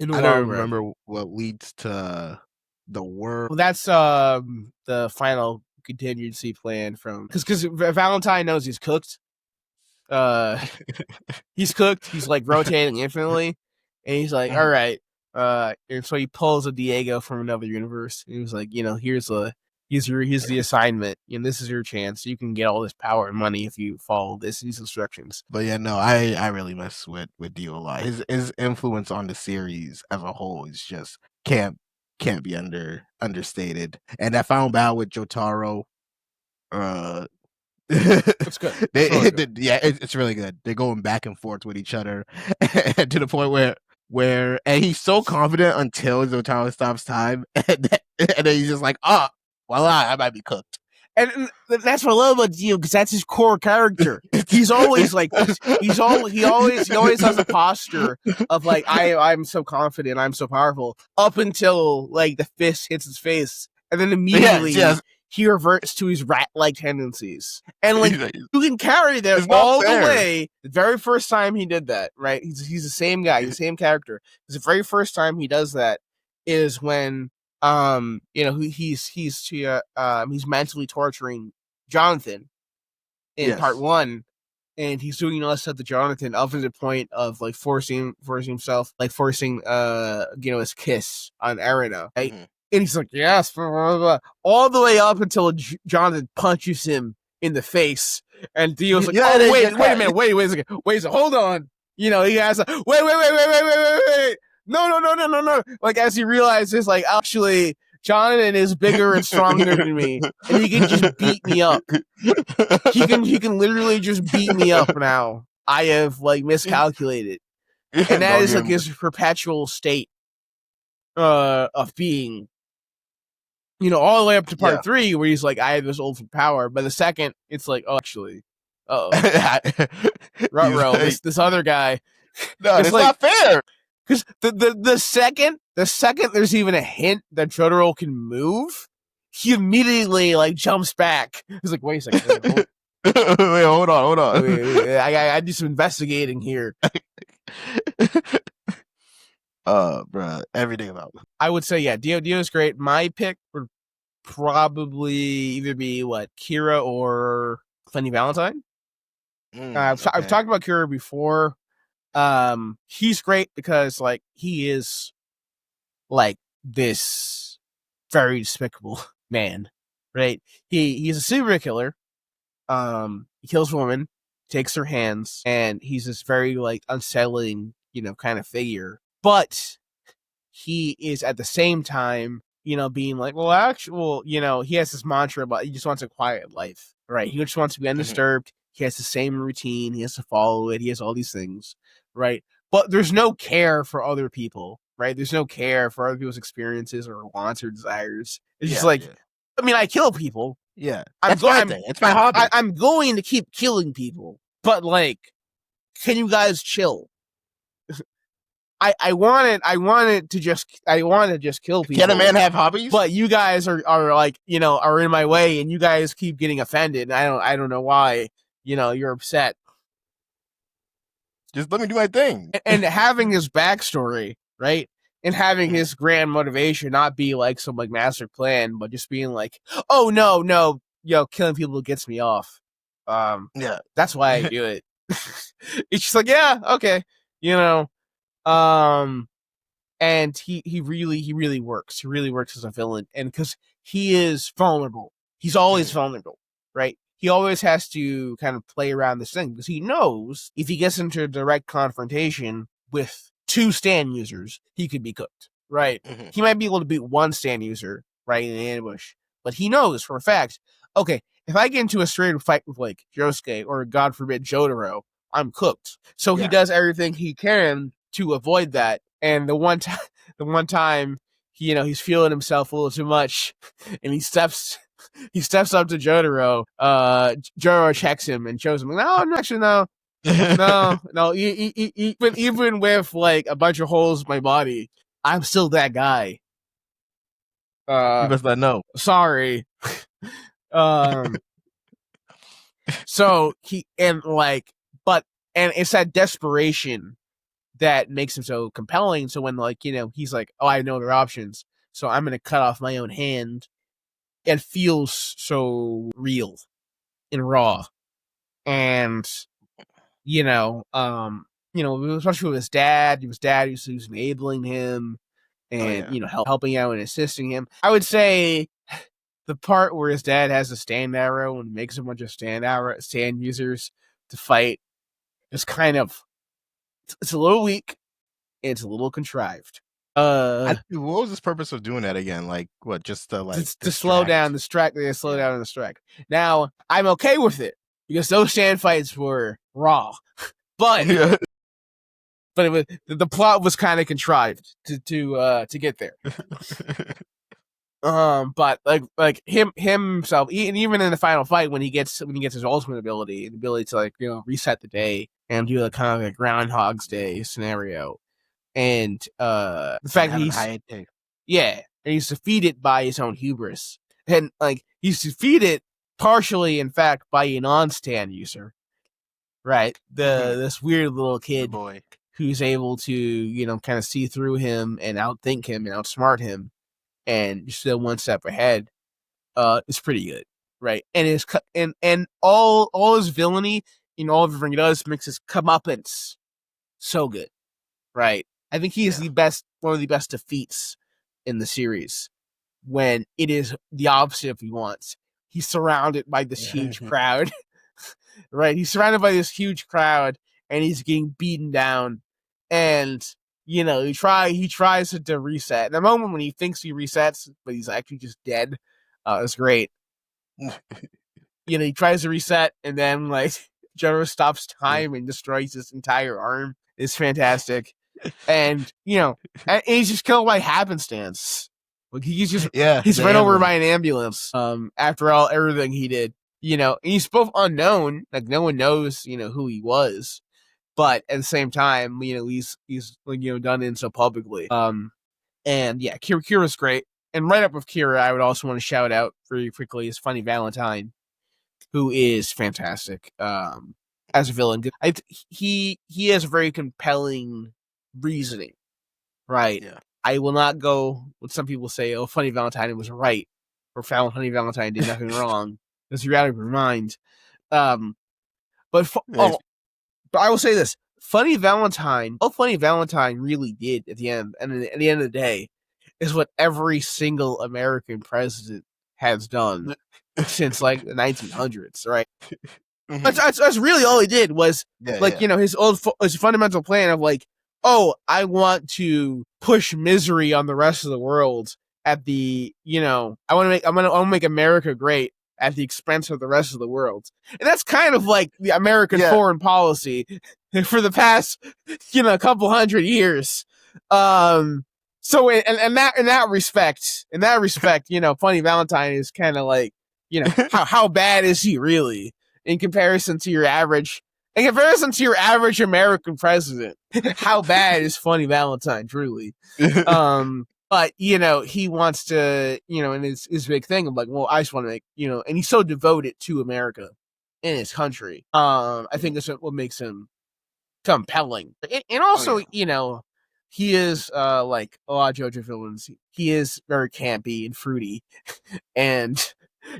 I don't remember what leads to the word. Well, that's the final contingency plan from because Valentine knows he's cooked. He's cooked. He's like rotating infinitely, and he's like, all right. And so he pulls a Diego from another universe. And he was like, here's the assignment, and this is your chance. You can get all this power and money if you follow these instructions. But yeah, no, I really mess with Dio a lot. His influence on the series as a whole is just can't be understated. And that final battle with Jotaro, it's good. It's really good. They're going back and forth with each other to the point where and he's so confident until Jotaro stops time, and then he's just like, voila, I might be cooked. And that's what I love about Dio, because that's his core character. He's always like this. He always has a posture of like, I'm so confident, I'm so powerful, up until like the fist hits his face, and then immediately he reverts to his rat-like tendencies. And like you can carry that all the way. The very first time he did that, right? He's the same guy, he's the same character. The very first time he does that is when he's mentally torturing Jonathan in part 1, and he's doing all this stuff to Jonathan up to the point of like forcing himself, like forcing his kiss on Erina, right? Mm-hmm. And he's like, yes, blah, blah, blah, all the way up until Jonathan punches him in the face, and Dio's like, wait a minute, wait a second, hold on, he has a wait. No. Like, as he realizes, like, actually, Jonathan is bigger and stronger than me, and he can just beat me up. He can literally just beat me up now. I have, like, miscalculated. And that is, like, his perpetual state of being, all the way up to part 3, where he's like, I have this ultimate power. But the second, it's like, oh, actually, Ruh-roh, this other guy. No, it's like, not fair. Because the second there's even a hint that Jotaro can move, he immediately like jumps back. He's like, wait a second. Wait, hold on. Wait, I do some investigating here. Bro, everything about it. I would say, yeah, Dio's great. My pick would probably either be Kira or Funny Valentine. I've talked about Kira before. He's great because like he is like this very despicable man, right? He's a serial killer. He kills a woman, takes her hands, and he's this very like unsettling, kind of figure. But he is at the same time, being like, well, actual, he has this mantra about he just wants a quiet life, right? He just wants to be undisturbed. Mm-hmm. He has the same routine. He has to follow it. He has all these things, right? But there's no care for other people, right? There's no care for other people's experiences or wants or desires. It's just like, I mean, I kill people. Yeah, that's my thing. It's my hobby. I'm going to keep killing people, but like, can you guys chill? I want to just kill people. Can a man have hobbies? But you guys are like, are in my way, and you guys keep getting offended. And I don't know why. You're upset. Just let me do my thing. And having his backstory, right? And having his grand motivation not be like some like master plan, but just being like, oh no, killing people gets me off. That's why I do it. It's just like, yeah, okay, and he really works. He really works as a villain, and because he is vulnerable, he's always vulnerable, right? He always has to kind of play around this thing because he knows if he gets into a direct confrontation with 2 stand users, he could be cooked, right? Mm-hmm. He might be able to beat 1 stand user, right, in an ambush, but he knows for a fact, okay, if I get into a straight fight with like Josuke or God forbid Jotaro, I'm cooked. So he does everything he can to avoid that. And the one time, he's feeling himself a little too much, and he steps up to Jotaro. Jotaro checks him and shows him, no, actually, no. No. Even with like a bunch of holes in my body, I'm still that guy. You must not know. Sorry. So and it's that desperation that makes him so compelling. So when he's like, oh, I have no other options, so I'm gonna cut off my own hand. It feels so real and raw, and especially with his dad. He was enabling him and helping out and assisting him. I would say the part where his dad has a stand arrow and makes a bunch of stand users to fight is kind of, it's a little weak and it's a little contrived. What was his purpose of doing that again? Like what? Just to slow down the strike. They slow down the strike. Now I'm okay with it because those stand fights were raw, but the plot was kind of contrived to get there. But like himself, and even in the final fight when he gets his ultimate ability, the ability to reset the day and do a kind of like Groundhog's Day scenario, and the fact that he's defeated by his own hubris, and he's defeated partially, in fact, by a non-stand user, right? This weird little kid who's able to kind of see through him and outthink him and outsmart him, and you're still one step ahead. It's pretty good, right? And his and all his villainy, all everything he does makes his comeuppance so good, right? I think he is one of the best defeats in the series when it is the opposite of what he wants. He's surrounded by this huge crowd, right? He's surrounded by this huge crowd and he's getting beaten down, and he tries to reset. In the moment when he thinks he resets, but he's actually just dead, it's great. He tries to reset, and then Jotaro stops time and destroys his entire arm. It's fantastic, and and he's just killed by happenstance. Like he's run over by an ambulance. After everything he did, and he's both unknown. Like no one knows, who he was. But at the same time, he's done it so publicly. And yeah, Kira's great. And right up with Kira, I would also want to shout out very quickly is Funny Valentine, who is fantastic as a villain. He has a very compelling reasoning, right? Yeah. I will not go what some people say, oh, Funny Valentine was right, or Funny Valentine did nothing wrong. Because you're out of your mind. But I will say this: Funny Valentine, all Funny Valentine really did at the end, and at the end of the day, is what every single American president has done since the 1900s, right? Mm-hmm. That's really all he did was his fundamental plan of oh, I want to push misery on the rest of the world at the I want to make America great at the expense of the rest of the world. And that's kind of like the American foreign policy for the past, couple hundred years. So in that respect, Funny Valentine is kind of how bad is he really in comparison to your average American president? How bad is Funny Valentine truly? But he wants to, and his big thing of well, I just want to make, and he's so devoted to America and his country. I think that's what makes him compelling. And also, he is like a lot of JoJo villains. He is very campy and fruity, and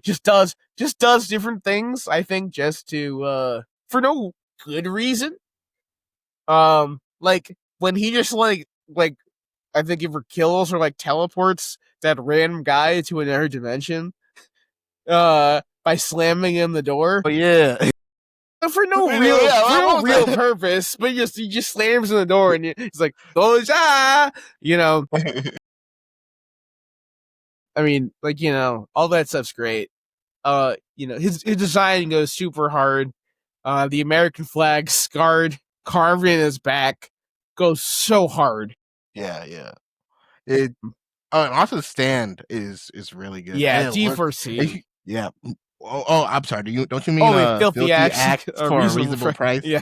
just does different things. I think just to for no good reason. Like when he just I think either kills or teleports that random guy to another dimension by slamming in the door. Oh yeah. For no real purpose, but he just slams in the door and he's like, Doja! I mean, all that stuff's great. His design goes super hard. The American flag scarred, carved in his back, goes so hard. Yeah. It. Oh, and also the stand is really good. Yeah, And it looks. D4C. Yeah. Oh, I'm sorry. Don't you mean Filthy axe for a reasonable reasonable price? Yeah.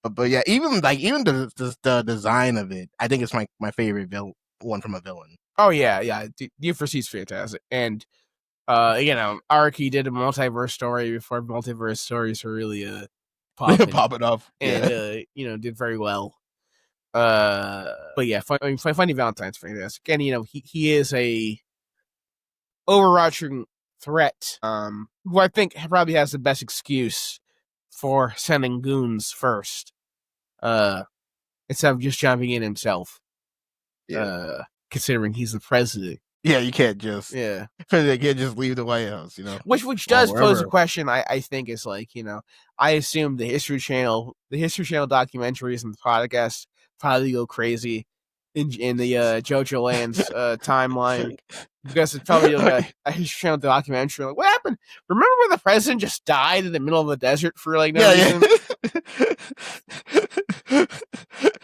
But yeah, even the design of it, I think it's my favorite one from a villain. Oh yeah. D4C is fantastic, and Araki did a multiverse story before multiverse stories were really popping, Popping off, and did very well. But yeah, Funny Valentine's fantastic, and he is a overarching threat. Who I think probably has the best excuse for sending goons first. Instead of just jumping in himself. Yeah. Considering he's the president. Yeah, you can't just leave the White House, Which does pose a question. I think is like, I assume the History Channel documentaries and the podcast probably go crazy in the Jojolands timeline, because it's probably like a History Channel documentary. Like, what happened? Remember when the president just died in the middle of the desert for like no reason?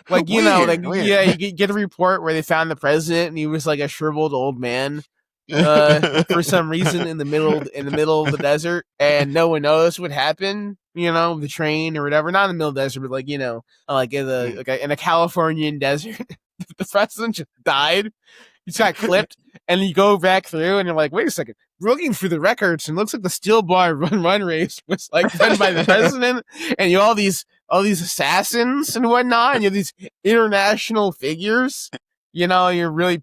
Like, weird. You get a report where they found the president and he was like a shriveled old man for some reason in the middle of the desert, and no one knows what happened. The train or whatever, not in the middle of the desert, but like in a Californian desert. The president just died. He just got clipped, and you go back through, and you're like, wait a second, we're looking through the records, and it looks like the steel bar run race was like done by the president, and all these assassins and whatnot, and you have these international figures. You're really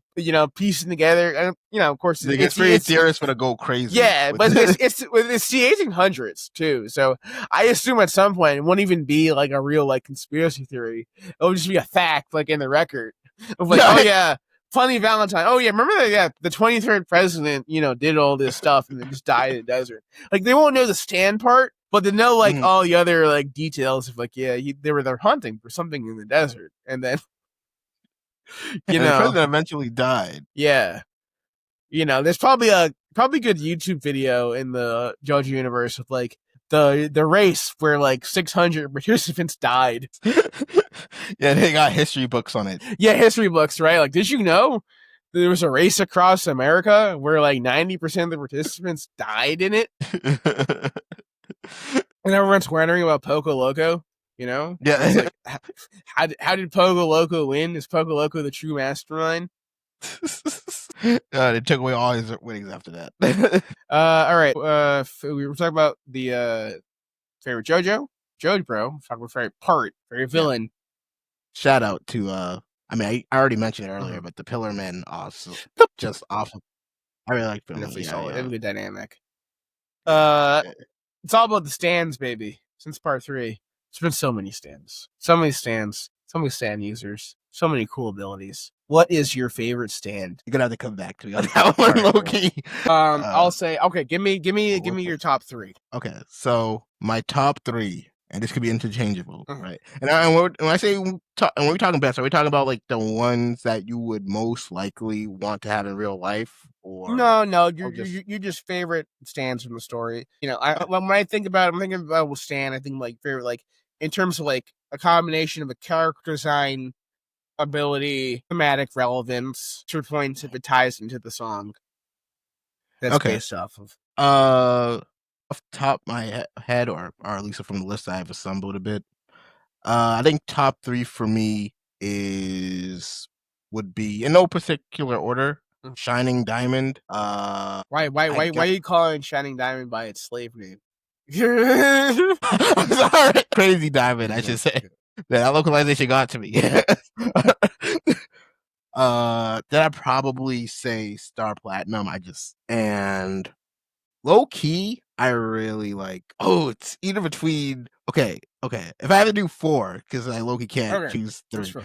piecing together, and of course, it's theorists want to go crazy. Yeah, but it's the 1800s too, so I assume at some point it won't even be like a real like conspiracy theory. It'll just be a fact, like in the record of like, oh yeah, Funny Valentine. Oh yeah, remember that? Yeah, the 23rd president, did all this stuff and then just died in the desert. Like they won't know the stand part, but they know like all the other like details of like, they were there hunting for something in the desert, and then the president eventually died. Yeah, there's probably a good YouTube video in the JoJo universe of like the race where like 600 participants died. Yeah, they got history books on it. Yeah, history books, right? Like, did you know there was a race across America where like 90% of the participants died in it? And everyone's wondering about Poco Loco, Yeah. Like, how did Poco Loco win? Is Poco Loco the true mastermind? They took away all his winnings after that. All right. We were talking about the favorite JoJo, JoBro. Talking about favorite villain. Shout out to I already mentioned it earlier, but the Pillar Men also just awful. I really like Pillar Men. They have a good dynamic. It's all about the stands, baby. Since part 3, there's been so many stands, so many stand users, so many cool abilities. What is your favorite stand? You're gonna have to come back to me on that one, Loki. I'll say, okay, give me your top 3. Okay, so my top 3, and this could be interchangeable, right? And when I say when we're talking best, are we talking about like the ones that you would most likely want to have in real life, or no, you just favorite stands from the story. When I think about it, I'm thinking about Stan. I think like favorite, like in terms of like a combination of a character design, ability, thematic relevance, to points if it ties into the song. That's based off of. Off the top of my head, or at least from the list I have assembled a bit, I think top 3 for me would be in no particular order. Shining Diamond. Why are you calling Shining Diamond by its slave name? I'm sorry, Crazy Diamond, I should say. That localization got to me. Then I'd probably say Star Platinum. And low key, I really like. Oh, it's either between. Okay. If I have to do 4, because I low key can't choose 3. Sure.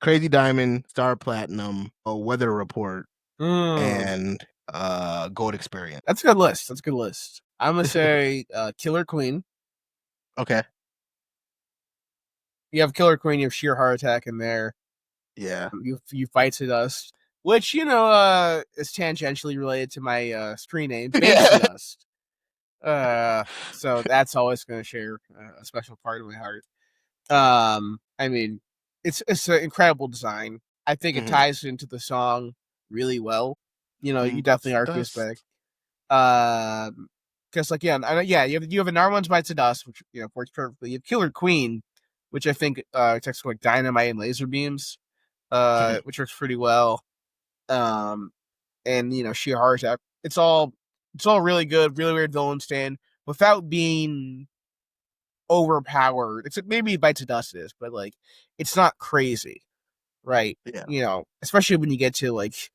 Crazy Diamond, Star Platinum, a Weather Report, and Gold Experience. That's a good list. I'm gonna say Killer Queen. Okay. You have Killer Queen. You have Sheer Heart Attack in there. Yeah. You BaitZaDust, which is tangentially related to my screen name, BaitZaDust. So that's always going to share a special part of my heart. I mean, it's an incredible design. I think it ties into the song really well. You know, you definitely are respect. Because like yeah, you have an R1's BaitZaDust, which works perfectly. You have Killer Queen, which I think attacks like dynamite and laser beams, which works pretty well. And sheer heart attack. It's all really good, really weird villain stand without being overpowered. It's maybe BaitZaDust is, but like it's not crazy, right? Yeah. Especially when you get to like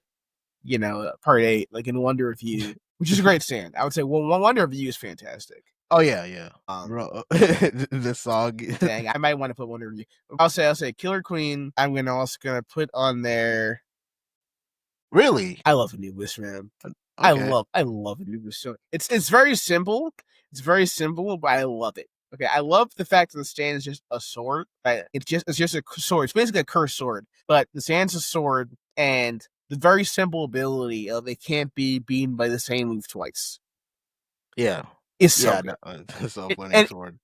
part 8, like in Wonder of You, which is a great stand. I would say Wonder of You is fantastic. Oh yeah. Bro, the song. Dang, I might want to put Wonder of You. I'll say Killer Queen. I'm also gonna put on there. Really? I love Anubis, man. Okay. I love Anubis. So it's very simple. It's very simple, but I love it. Okay, I love the fact that the stand is just a sword. Right? It's just a sword. It's basically a cursed sword, but the stand's a sword, and the very simple ability of it can't be beaten by the same move twice. Yeah, it's so good. It's so funny sword.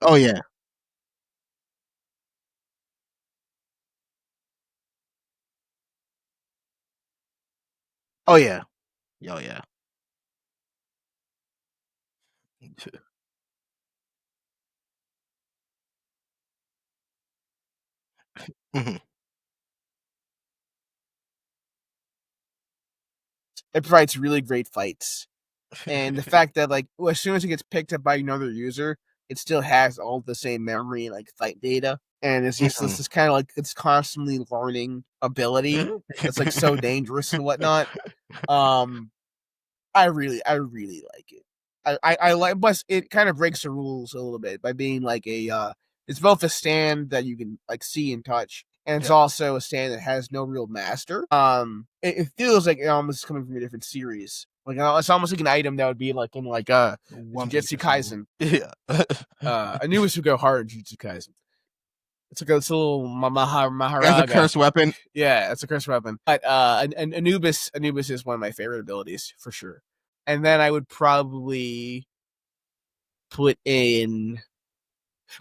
Oh yeah. Oh yeah. Oh yeah. It provides really great fights. And the fact that like as soon as it gets picked up by another user, it still has all the same memory, like fight data. And it's just this is kind of like it's constantly learning ability. It's like so dangerous and whatnot. I really like it. I like, but it kind of breaks the rules a little bit by being like it's both a stand that you can like see and touch, and it's also a stand that has no real master. It feels like it almost coming from a different series. Like it's almost like an item that would be like in like Jujutsu Kaisen. Yeah. Anubis would go hard in Jujutsu Kaisen. It's like a little Maharaga. That's a cursed weapon. Yeah, it's a cursed weapon. But Anubis is one of my favorite abilities for sure. And then I would probably put in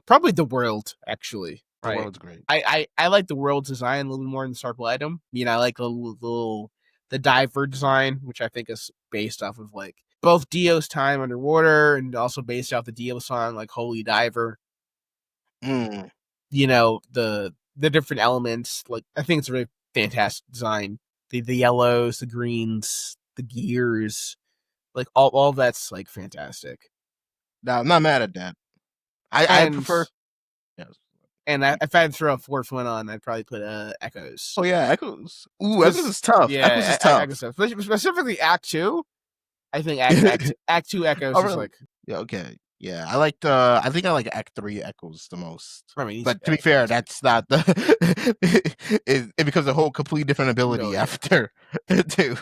the world, actually. The world's great. I like the world design a little more than Star Platinum. I like the diver design, which I think is based off of like both Dio's time underwater and also based off the Dio song like Holy Diver. The different elements, like I think it's a really fantastic design. The yellows, the greens, the gears, like all that's like fantastic. No, I'm not mad at that. I prefer. Yes. And if I had to throw a fourth one on, I'd probably put Echoes. Oh yeah, Echoes. Ooh, Echoes is tough. Yeah, Echoes is tough. Echoes, specifically Act 2. I think Act 2 Echoes is like. Yeah, okay. Yeah, I liked. I think I like Act 3 Echoes the most. I mean, but to be fair, that's not the. it becomes a whole completely different ability after too.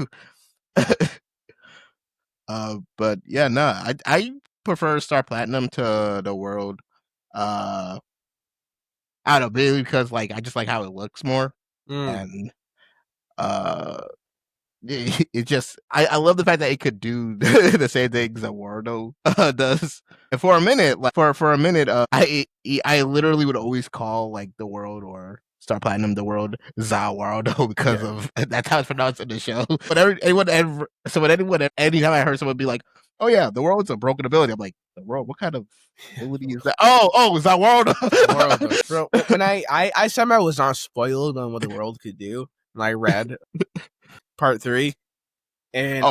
But yeah, no, I prefer Star Platinum to the world. I don't know, maybe because like I just like how it looks more, and it just I love the fact that it could do the same things that Wardo does. And for a minute, like for a minute, I literally would always call like the world or Star Platinum the world Zawardo because of that's how it's pronounced in the show. But anytime I heard someone be like, "Oh yeah, the world's a broken ability," I'm like, "The world? What kind of ability is that?" Oh, Zawardo. Bro, when I somehow was not spoiled on what the world could do, and I read part 3, and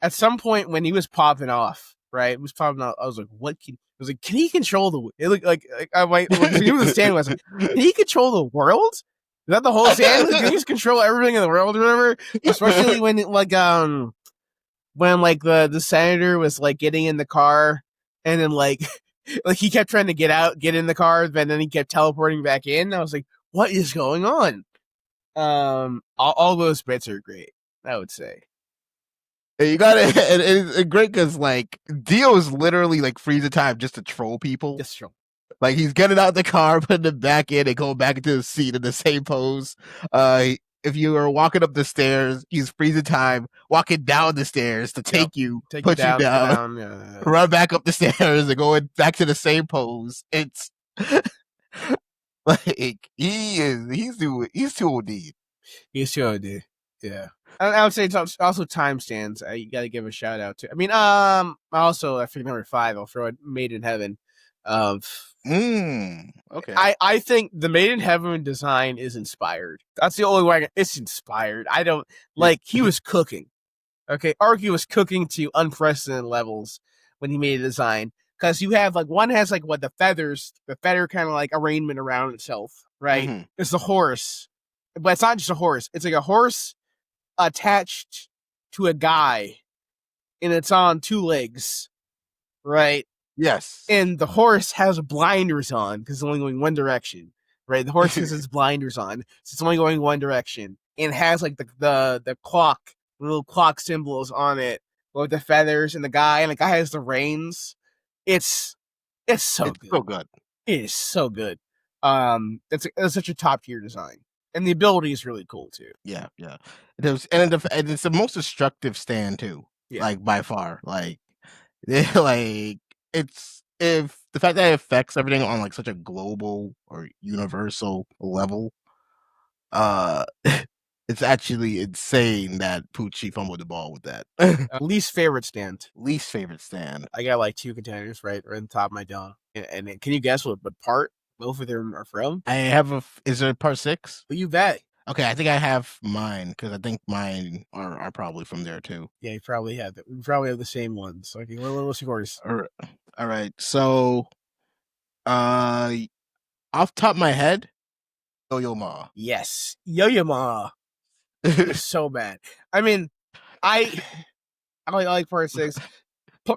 at some point when he was popping off, right? It was popping off. I was like, "What can?" I was like, "Can he control the?" It looked like I might. He was the stand. Was like, "Can he control the world?" Is that the whole stand? Can he just control everything in the world or whatever? Especially when the senator was like getting in the car, and then like he kept trying to get in the car, but then he kept teleporting back in. I was like, "What is going on?" All those bits are great, I would say. You got it. It's great because like Dio is literally like freezing time just to troll people. Just troll. Like he's getting out the car, putting them back in, and going back into the seat in the same pose. if you are walking up the stairs, he's freezing time, walking down the stairs to take you, put you down, run back up the stairs, and going back to the same pose. It's like he's too OD. He's too OD. Yeah. I would say it's also time stands. You got to give a shout out to. I mean, also I think number 5. I'll throw it. Made in Heaven. Okay. I think the Made in Heaven design is inspired. That's the only way. It's inspired. I don't like. He was cooking. Okay, Araki was cooking to unprecedented levels when he made a design, because you have like one has like what the feather kind of like arrangement around itself, right? Mm-hmm. It's the horse, but it's not just a horse. It's like a horse attached to a guy, and it's on 2 legs, right? Yes. And the horse has blinders on because it's only going one direction, right? The horse has its blinders on, so it's only going one direction, and has like the clock. Little clock symbols on it with the feathers, and the guy has the reins. It's so good. So good. It is so good. It's such a top tier design, and the ability is really cool too. Yeah. And it's the most destructive stand too. Yeah. Like by far. Like it's if the fact that it affects everything on like such a global or universal level. It's actually insane that Pucci fumbled the ball with that. Least favorite stand. I got like 2 contenders right on the top of my dome. And can you guess what part both of them are from? I have is there part 6? Well, you bet. Okay, I think I have mine, because I think mine are probably from there too. Yeah, you probably have that. We probably have the same ones. Okay, what's yours? All right. So, off the top of my head, Yo-Yo Ma. Yes, Yo-Yo Ma. So bad. I mean, I like part 6.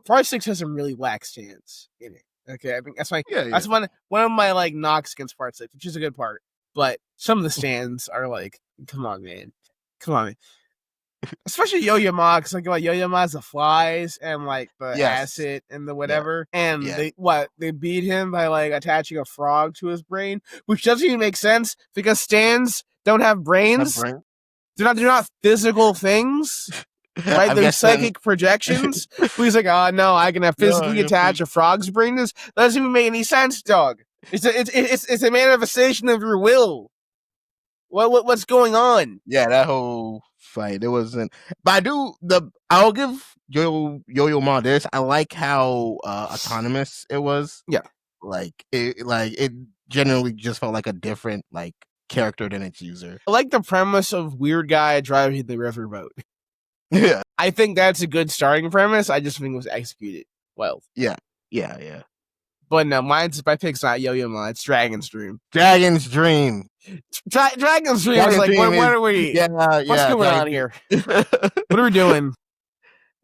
Part 6 has some really whack stands in it. Okay, I think that's that's one of my like knocks against part 6, which is a good part. But some of the stands are like, come on, man. Especially Yo-Yo Ma, because like Yo-Yo Ma's the flies and like the acid and the whatever, and they beat him by like attaching a frog to his brain, which doesn't even make sense because stands don't have brains. They're not physical things, right? They're psychic projections. He's like, oh no, I can physically attach a frog's brain. This doesn't even make any sense, dog. It's a manifestation of your will. What's going on? Yeah, that whole fight, it wasn't. But I'll give Yo-Yo Ma this. I like how autonomous it was. Yeah, it generally just felt like a different like character than its user. I like the premise of weird guy driving the riverboat. Yeah, I think that's a good starting premise. I just think it was executed well. Yeah. But no, my pick's not Yo-Yo Ma. It's Dragon's Dream. Dragon's Dream. Dragon's Dream is like, what are we? What's going on here? What are we doing?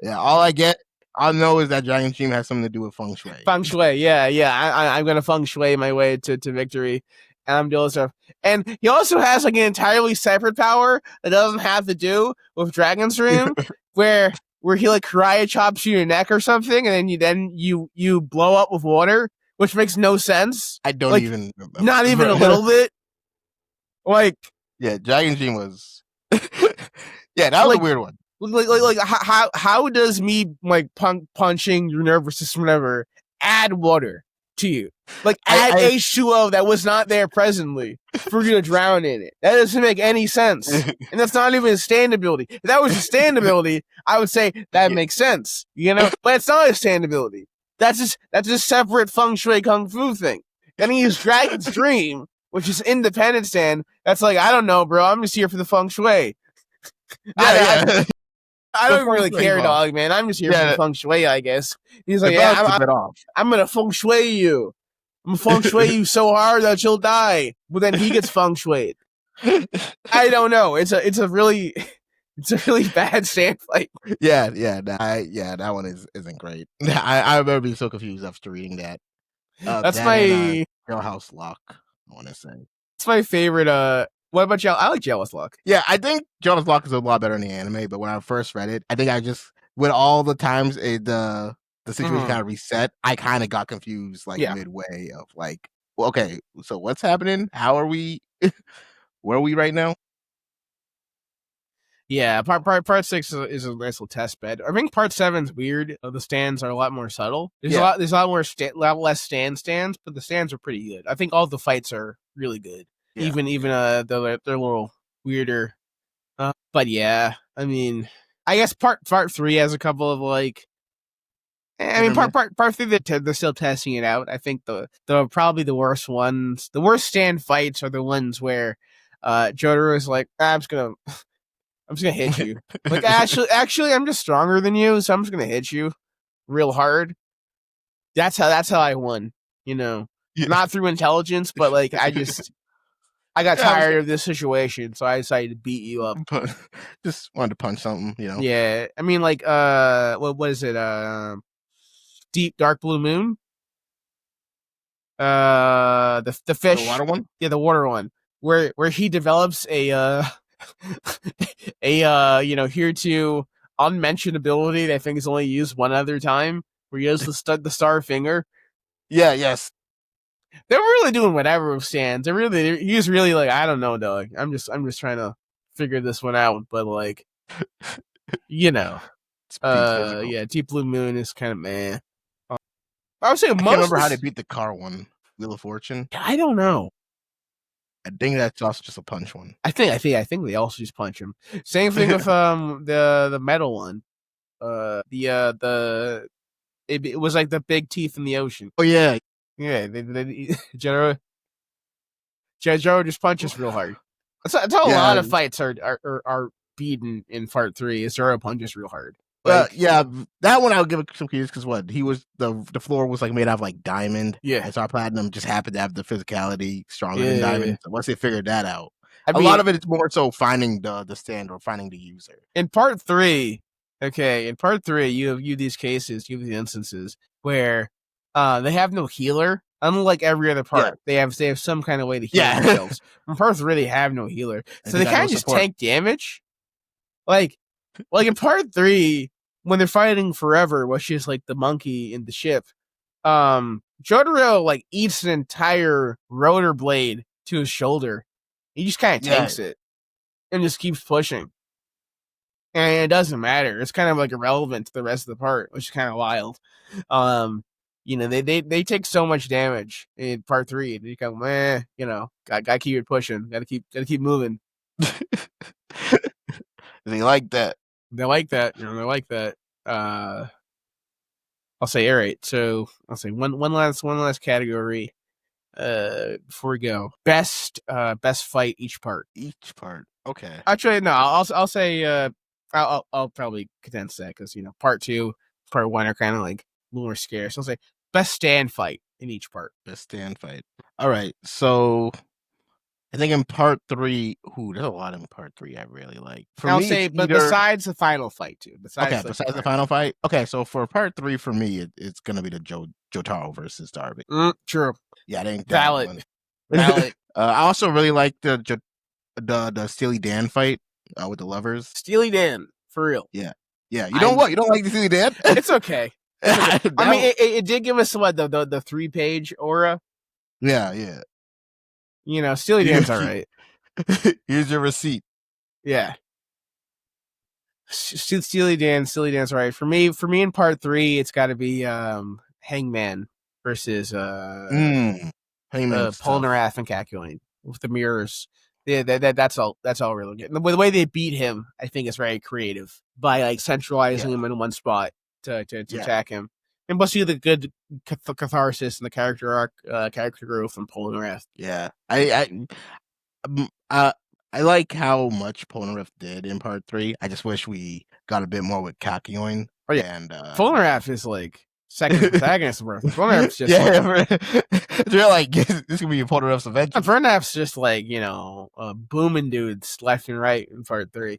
Yeah, all I know is that Dragon's Dream has something to do with feng shui. Feng shui, yeah. I'm gonna feng shui my way to victory. And I'm doing stuff. And he also has like an entirely separate power that doesn't have to do with Dragon's Dream, where he like karate chops you in your neck or something, and then you blow up with water, which makes no sense. I don't even remember. Not even a little bit. Like, yeah, Dragon's Dream was yeah, that was a weird one. Like how does me like punching your nervous system whatever add water to you? Like add H2O that was not there presently for you to drown in it. That doesn't make any sense. And that's not even a stand ability. If that was a stand ability, I would say that makes sense. You know? But it's not a stand ability. That's a separate feng shui kung fu thing. Then he used Dragon's Dream, which is independent stand. That's like, I don't know, bro. I'm just here for the feng shui. I don't really care, dog, man. I'm just here for the feng shui, I guess. He's like, I'm gonna feng shui you. I'm gonna feng shui you so hard that you'll die. But then he gets feng shuied. I don't know. It's a really bad stand fight. That one isn't great. I remember being so confused after reading that. That's my Jailhouse Lock, I want to say. It's my favorite. What about Jail? I like Jailhouse Lock. Yeah, I think Jailhouse Lock is a lot better in the anime, but when I first read it, I think I just, with all the times the situation kind of reset, I kind of got confused midway of like, well, okay, so what's happening? How are we? Where are we right now? Yeah, part 6 is a nice little test bed. I think part 7's weird. The stands are a lot more subtle. There's a lot more lot less stands, but the stands are pretty good. I think all the fights are really good. Yeah. Even they're a little weirder. But yeah, I mean, I guess part 3 has a couple of like. I mean, part 3 they're still testing it out. I think the probably the worst ones, the worst stand fights are the ones where Jotaro is like, I'm just gonna hit you. Like actually, I'm just stronger than you, so I'm just gonna hit you real hard. That's how I won. You know, not through intelligence, but like I got tired of this situation, so I decided to beat you up. Just wanted to punch something, you know. Yeah, I mean, like what is it? Deep Dark Blue Moon. The fish, the water one. Yeah, the water one, where he develops a here to unmentioned ability that I think is only used one other time, where he has the star finger. Yeah, yes. They're really doing whatever with stands. He's really like, I don't know, dog. I'm just trying to figure this one out, but like, you know, yeah, Deep Blue Moon is kind of meh. I would say I can't remember how they beat the car one, Wheel of Fortune. I don't know. I think that's also just a punch one. I think they also just punch him. Same thing with the metal one. It was like the big teeth in the ocean. Oh yeah. JoJo just punches real hard. That's how a lot of fights are beaten in part 3. Is JoJo punches real hard. Like, yeah, that one I'll give it some credence because what he was the floor was like made out of like diamond. Yeah, and Star Platinum just happened to have the physicality stronger than diamond. So once they figured that out, a lot of it is more so finding the stand or finding the user. In part 3, you have these cases, you have these instances where they have no healer. Unlike every other part, they have some kind of way to heal themselves. In part 3, they have no healer, so they kind of just tank damage. Like in part 3, when they're fighting Forever, which is like the monkey in the ship, Jotaro like eats an entire rotor blade to his shoulder. He just kind of tanks it and just keeps pushing. And it doesn't matter. It's kind of like irrelevant to the rest of the part, which is kind of wild. They take so much damage in part 3. They come, gotta keep it pushing. Gotta keep moving. They like that. They like that. They like that. I'll say, all right. So I'll say one last category. Before we go, best fight each part. Okay. Actually, no. I'll say I'll probably condense that because part 2, part 1 are kind of like a little more scarce. I'll say best stand fight in each part. Best stand fight. All right. So I think in part 3, there's a lot in part 3 I really like. I'll say, but besides the final fight too. Besides the final fight. Okay, so for part 3 for me, it's gonna be the Jotaro versus Darby. True. Yeah, I think valid. I also really like the Steely Dan fight with the lovers. Steely Dan, for real. Yeah. You know what? You don't like the Steely Dan? It's okay. I mean, it did give us the 3-page aura. Yeah. Steely Dan's all right. Here's your receipt. Yeah. Steely Dan's all right. For me in part 3, it's got to be Hangman versus Hangman, Polnareff and Kakyoin with the mirrors. Yeah, that's all really good. The way they beat him, I think, is very creative by like centralizing him in one spot to attack him. And plus, you the good catharsis and the character arc, character growth from Polnareff. Yeah, I like how much Polnareff did in part 3. I just wish we got a bit more with Kakyoin. Oh yeah, and Polnareff is like second protagonist. Polnareff's just they're like this could be Polnareff's adventure. Polnareff's just like booming dudes left and right in part 3.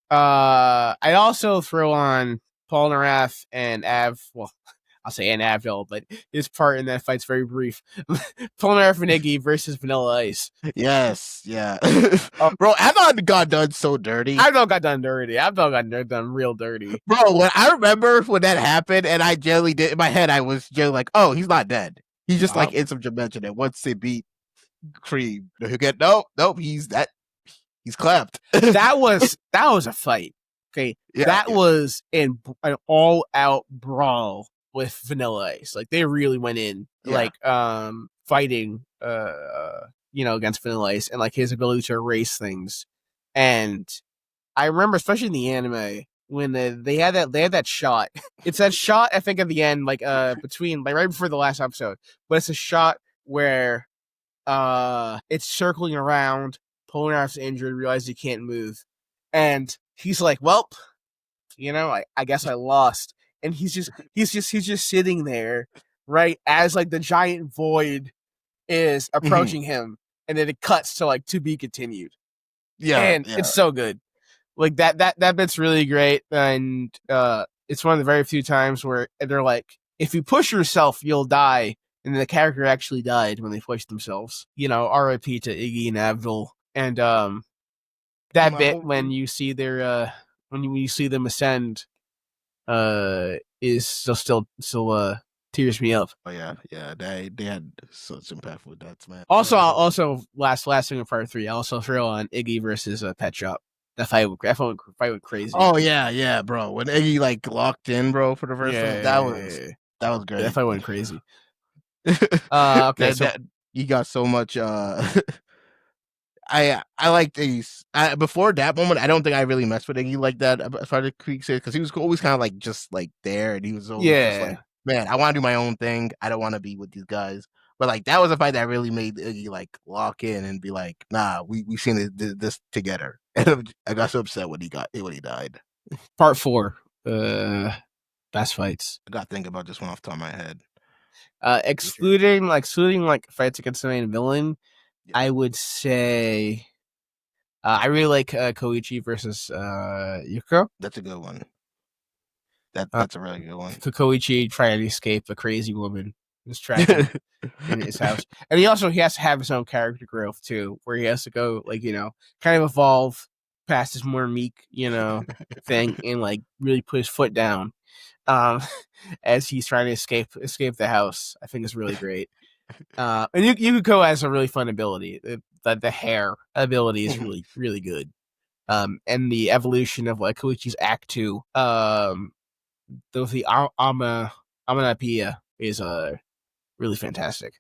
I also throw on Polnareff and I'll say and Avdol, but his part in that fight's very brief. Polnareff and Iggy versus Vanilla Ice. Yes, yeah. Bro, Avdol got done so dirty. Avdol got done dirty. Avdol got done real dirty. Bro, when I remember when that happened, and I generally did in my head, I was generally like, "Oh, he's not dead. He's just like in some dimension." And once they beat Cream, he'll get nope. He's that. He's clapped. that was a fight. Okay, Yeah, that yeah. was an all out brawl with Vanilla Ice. Like they really went in, Yeah. like fighting, against Vanilla Ice and like his ability to erase things. And I remember, especially in the anime, when they had that shot. It's that shot I think at the end, like between like right before the last episode, but it's a shot where it's circling around. Polnareff's injured, realizes he can't move, and he's like, "Well, I guess I lost." And he's just sitting there, right as like the giant void is approaching him, and then it cuts to like to be continued. Yeah, And yeah. it's so good. Like that bit's really great, and it's one of the very few times where they're like, if you push yourself, you'll die. And the character actually died when they pushed themselves. R.I.P. to Iggy and Abdul. And that bit when you see their when you see them ascend is still tears me up. Oh yeah, yeah. They had such impactful deaths, man. Also last thing in part 3, I also throw on Iggy versus Pet Shop. That fight went crazy. Oh yeah, bro. When Iggy like locked in, bro, for the first time, that was great. That fight went crazy. Okay, so he got so much. I liked Iggy's. Before that moment, I don't think I really messed with Iggy like that as far as Creek said, because he was always kind of like just like there, and he was always just like, man, I want to do my own thing. I don't want to be with these guys. But like that was a fight that really made Iggy like lock in and be like, nah, we seen this together. And I got so upset when he died. Part 4, best fights. I got to think about this one off the top of my head. Excluding fights against the main villain, yeah. I would say I really like Koichi versus Yuko. That's a good one. That's a really good one. Koichi trying to escape a crazy woman who's trapped in his house, and he has to have his own character growth too, where he has to go kind of evolve past his more meek thing and like really put his foot down. As he's trying to escape the house. I think is really great. And Yukiko has a really fun ability. The hair ability is really, really good. And the evolution of like Koichi's Act 2, the Amanapia is really fantastic.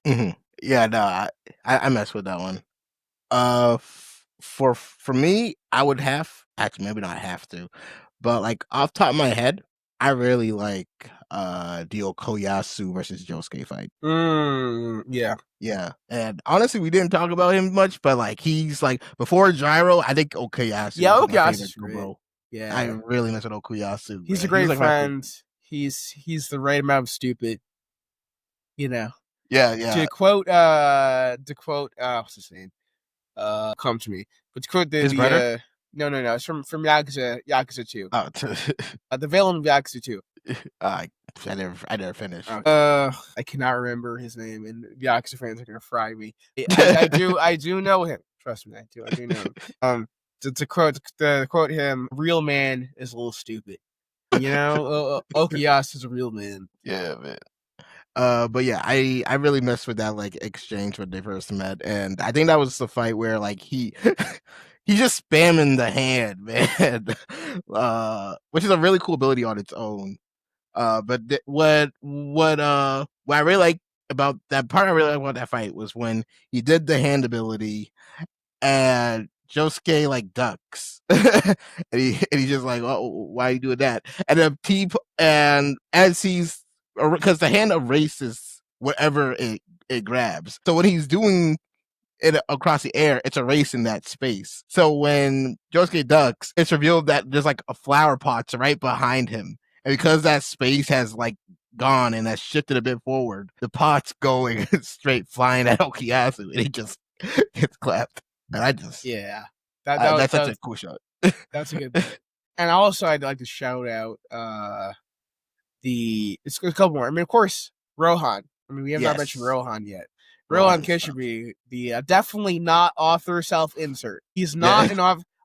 Yeah, no, I mess with that one. For me, I would actually maybe not have to, but like off top of my head, I really like the Okoyasu versus Josuke fight. Yeah. And honestly, we didn't talk about him much, but like he's like before Gyro, I think Okuyasu. Yeah, Okuyasu's great. Yeah, I really miss with Okuyasu. He's a great friend. He's the right amount of stupid. Yeah. To quote what's his name? Come to me. But to quote his brother? No, it's from Yakuza 2. Oh, the villain of Yakuza 2. I never finished. I cannot remember his name, and Yakuza fans are gonna fry me. I do know him. Trust me, I do know him. To quote him, "Real man is a little stupid." Okuyasu is a real man. Yeah, man. But yeah, I really messed with that like exchange when they first met, and I think that was the fight where like he he's just spamming the hand, man. Which is a really cool ability on its own. But what I really like about that part, I really like about that fight was when he did the hand ability, and Josuke like ducks, and he's just like, oh, why are you doing that? And then and as he's because the hand erases whatever it grabs, so when he's doing it across the air, it's erasing that space. So when Josuke ducks, it's revealed that there's like a flower pot right behind him. And because that space has like gone and has shifted a bit forward, the pot's going straight flying at Okuyasu, and he just gets clapped. And I just that's such a cool shot. That's a good bit. And also, I'd like to shout out it's a couple more. I mean, of course, Rohan. I mean, we have not mentioned Rohan yet. Rohan Kishibe, the definitely not author self-insert. He's not an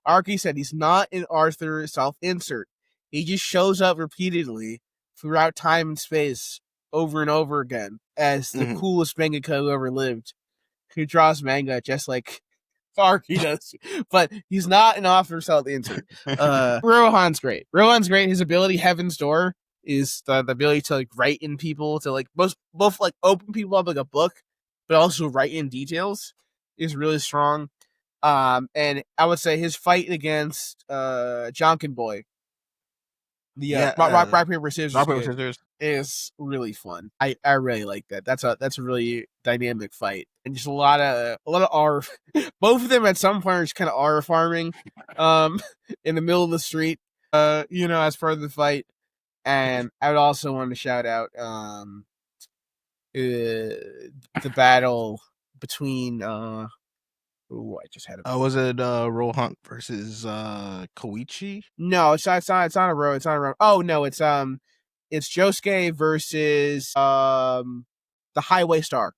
Araki said he's not an author self-insert. He just shows up repeatedly throughout time and space over and over again as the coolest mangaka who ever lived, who draws manga just like Araki does, but he's not an offer sell the insert. Rohan's great. Rohan's great. His ability, Heaven's Door, is the ability to like write in people, to like both like open people up like a book, but also write in details, is really strong. And I would say his fight against Jonkin Boy, the rock paper scissors, is really fun. I really like that. That's a really dynamic fight, and just a lot of R. Both of them at some point are just kind of R farming, in the middle of the street, as part of the fight. And I would also want to shout out the battle between I just had was it Rohan versus Koichi? No, it's not a row. It's not a row. Oh no, it's Josuke versus the Highway Star.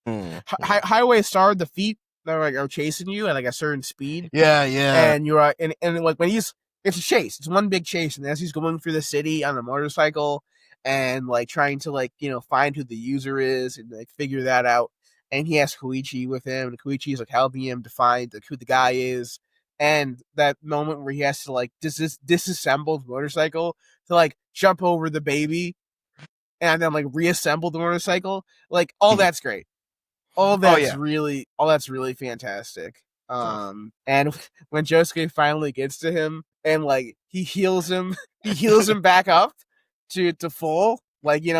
Highway Star, the feet that are chasing you at like a certain speed. Yeah. And you're and like when it's a chase. It's one big chase, and as he's going through the city on a motorcycle and like trying to like find who the user is and like figure that out. And he has Koichi with him, and Koichi's like helping him to find who the guy is. And that moment where he has to like disassemble the motorcycle to like jump over the baby and then like reassemble the motorcycle, like all that's great. All that's really fantastic. And when Josuke finally gets to him and like he heals him back up to full. Like, he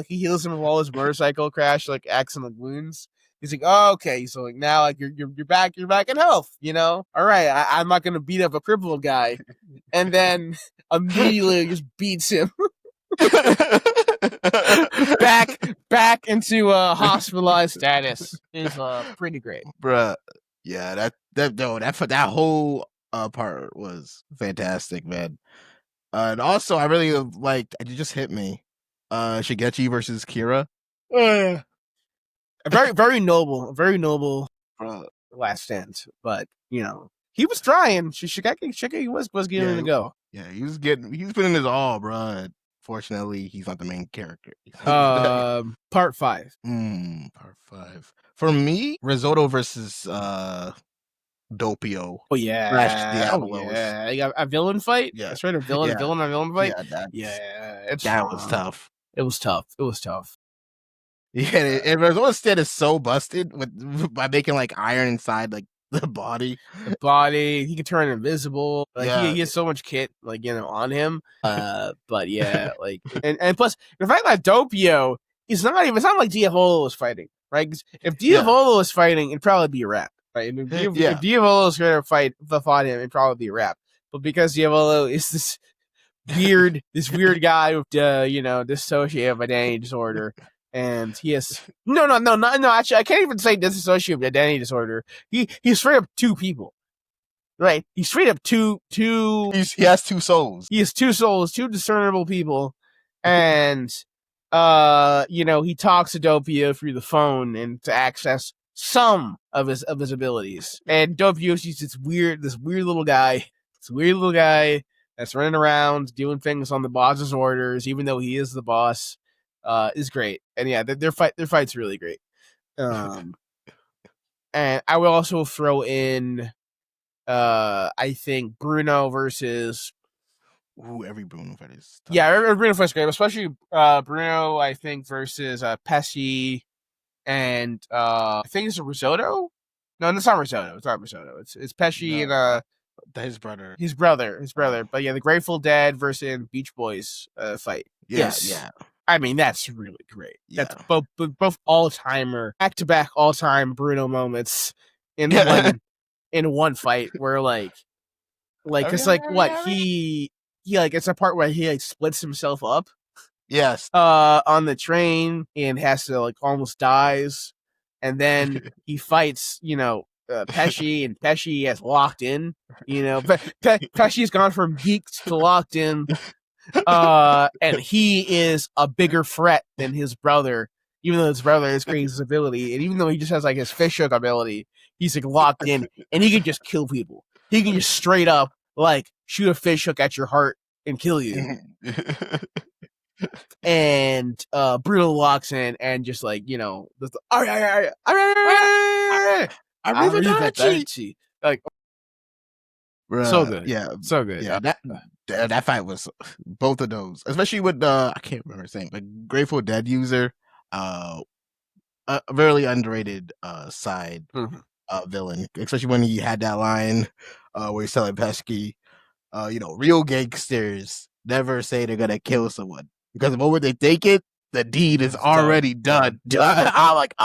heals him of all his motorcycle crash, like accident wounds. He's like, oh, okay. So like now, like you're back in health. All right. I'm not gonna beat up a crippled guy, and then immediately just beats him back into hospitalized status. Is pretty great, bruh. Yeah, that whole part was fantastic, man. And also, I really liked. It just hit me. Shigechi versus Kira. A very, very noble last stand. But he was trying. Shigeki was getting to go. Yeah, he's putting his all, bro. Fortunately, he's not the main character. Part 5. Part 5. For me, Risotto versus Doppio. Oh yeah. Yeah. You got a villain fight? Yeah. That's right, a villain fight? Yeah, that was tough. It was tough. Yeah, and Risotto's stand is so busted by making like iron inside like the body. He can turn invisible. Like he has so much kit like on him. But yeah, like and plus the fact that Doppio it's not like Diavolo was fighting, right? If Diavolo was fighting, it'd probably be a wrap. Right? If Diavolo was going to fight him, it'd probably be a wrap. But because Diavolo is this weird guy with dissociative identity disorder, and he has no. Actually, I can't even say dissociative identity disorder. He's straight up two people, right? He's straight up two. He has two souls. He has two souls, two discernible people, and he talks to Doppio through the phone and to access some of his abilities. And Doppio is this weird little guy that's running around doing things on the boss's orders, even though he is the boss. Is great. And yeah, their fight's really great. And I will also throw in I think Bruno versus every Bruno fight is tough. Yeah, every Bruno fight's great, especially Bruno, I think, versus Pesci and I think it's a Risotto. No, it's not Risotto. It's Pesci and his brother. His brother. But yeah, the Grateful Dead versus Beach Boys fight. Yeah. I mean, that's really great. Yeah. That's both all-timer, back-to-back all-time Bruno moments in one fight where it's like what he it's a part where he splits himself up. Yes. On the train and has to almost dies, and then he fights Pesci, and Pesci has locked in. Pesci's gone from geeked to locked in. And he is a bigger threat than his brother, even though his brother has crazy ability, and even though he just has his fish hook ability, he's locked in, and he can just kill people. He can just straight up shoot a fish hook at your heart and kill you. And Bruno locks in and just Arrivederci. Like, Bruh, so good. Yeah, So good. yeah. That fight was both of those, especially with the I can't remember his name, but Grateful Dead user, a really underrated side villain, especially when he had that line where he's telling Pesky, real gangsters never say they're gonna kill someone because the moment they think it, the deed is already done. I'm like,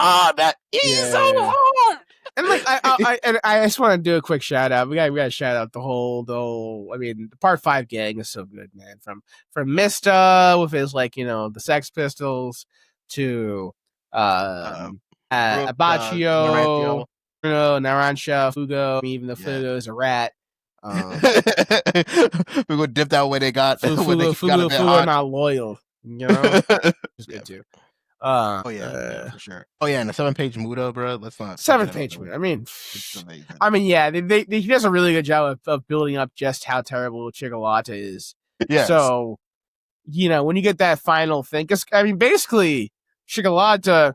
he's so hard. And like I just want to do a quick shout out. We got to shout out the whole. I mean, the Part 5 gang is so good, man. From Mista with his the Sex Pistols to Abacchio, Bruno, Narancia, Fugo. Even though Fugo is a rat. Fugo dipped out when they got Fugo not loyal. It's good too. For sure. Oh yeah, and the 7-page Muda, bro. Let's not 7-page Muda. I mean, yeah, he does a really good job of building up just how terrible Chigolata is. Yes. So, when you get that final thing, because I mean, basically, Chigolata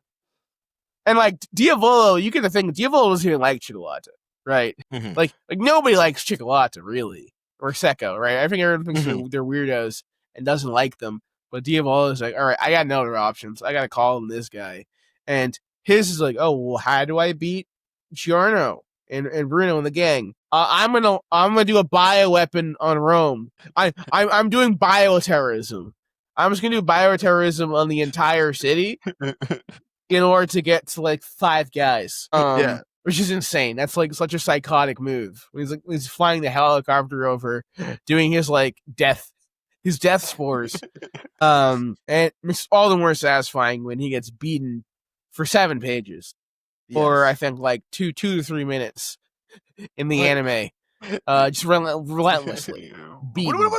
and like Diavolo, you get the thing. Diavolo doesn't even like Chigolata, right? Mm-hmm. Like nobody likes Chigolata really, or Seko, right? I think everyone thinks they're weirdos and doesn't like them. But Diavolo is like, all right, I got no other options. I got to call on this guy. And his is like, oh, well, how do I beat Giorno and Bruno and the gang? I'm gonna do a bioweapon on Rome. I'm doing bioterrorism. I'm just gonna do bioterrorism on the entire city in order to get to like 5 guys. Which is insane. That's like such a psychotic move. He's flying the helicopter over, doing his death spores. And it's all the more satisfying when he gets beaten for 7 pages. Yes. Or I think like 2 to 3 minutes in the anime. Just relentlessly beaten.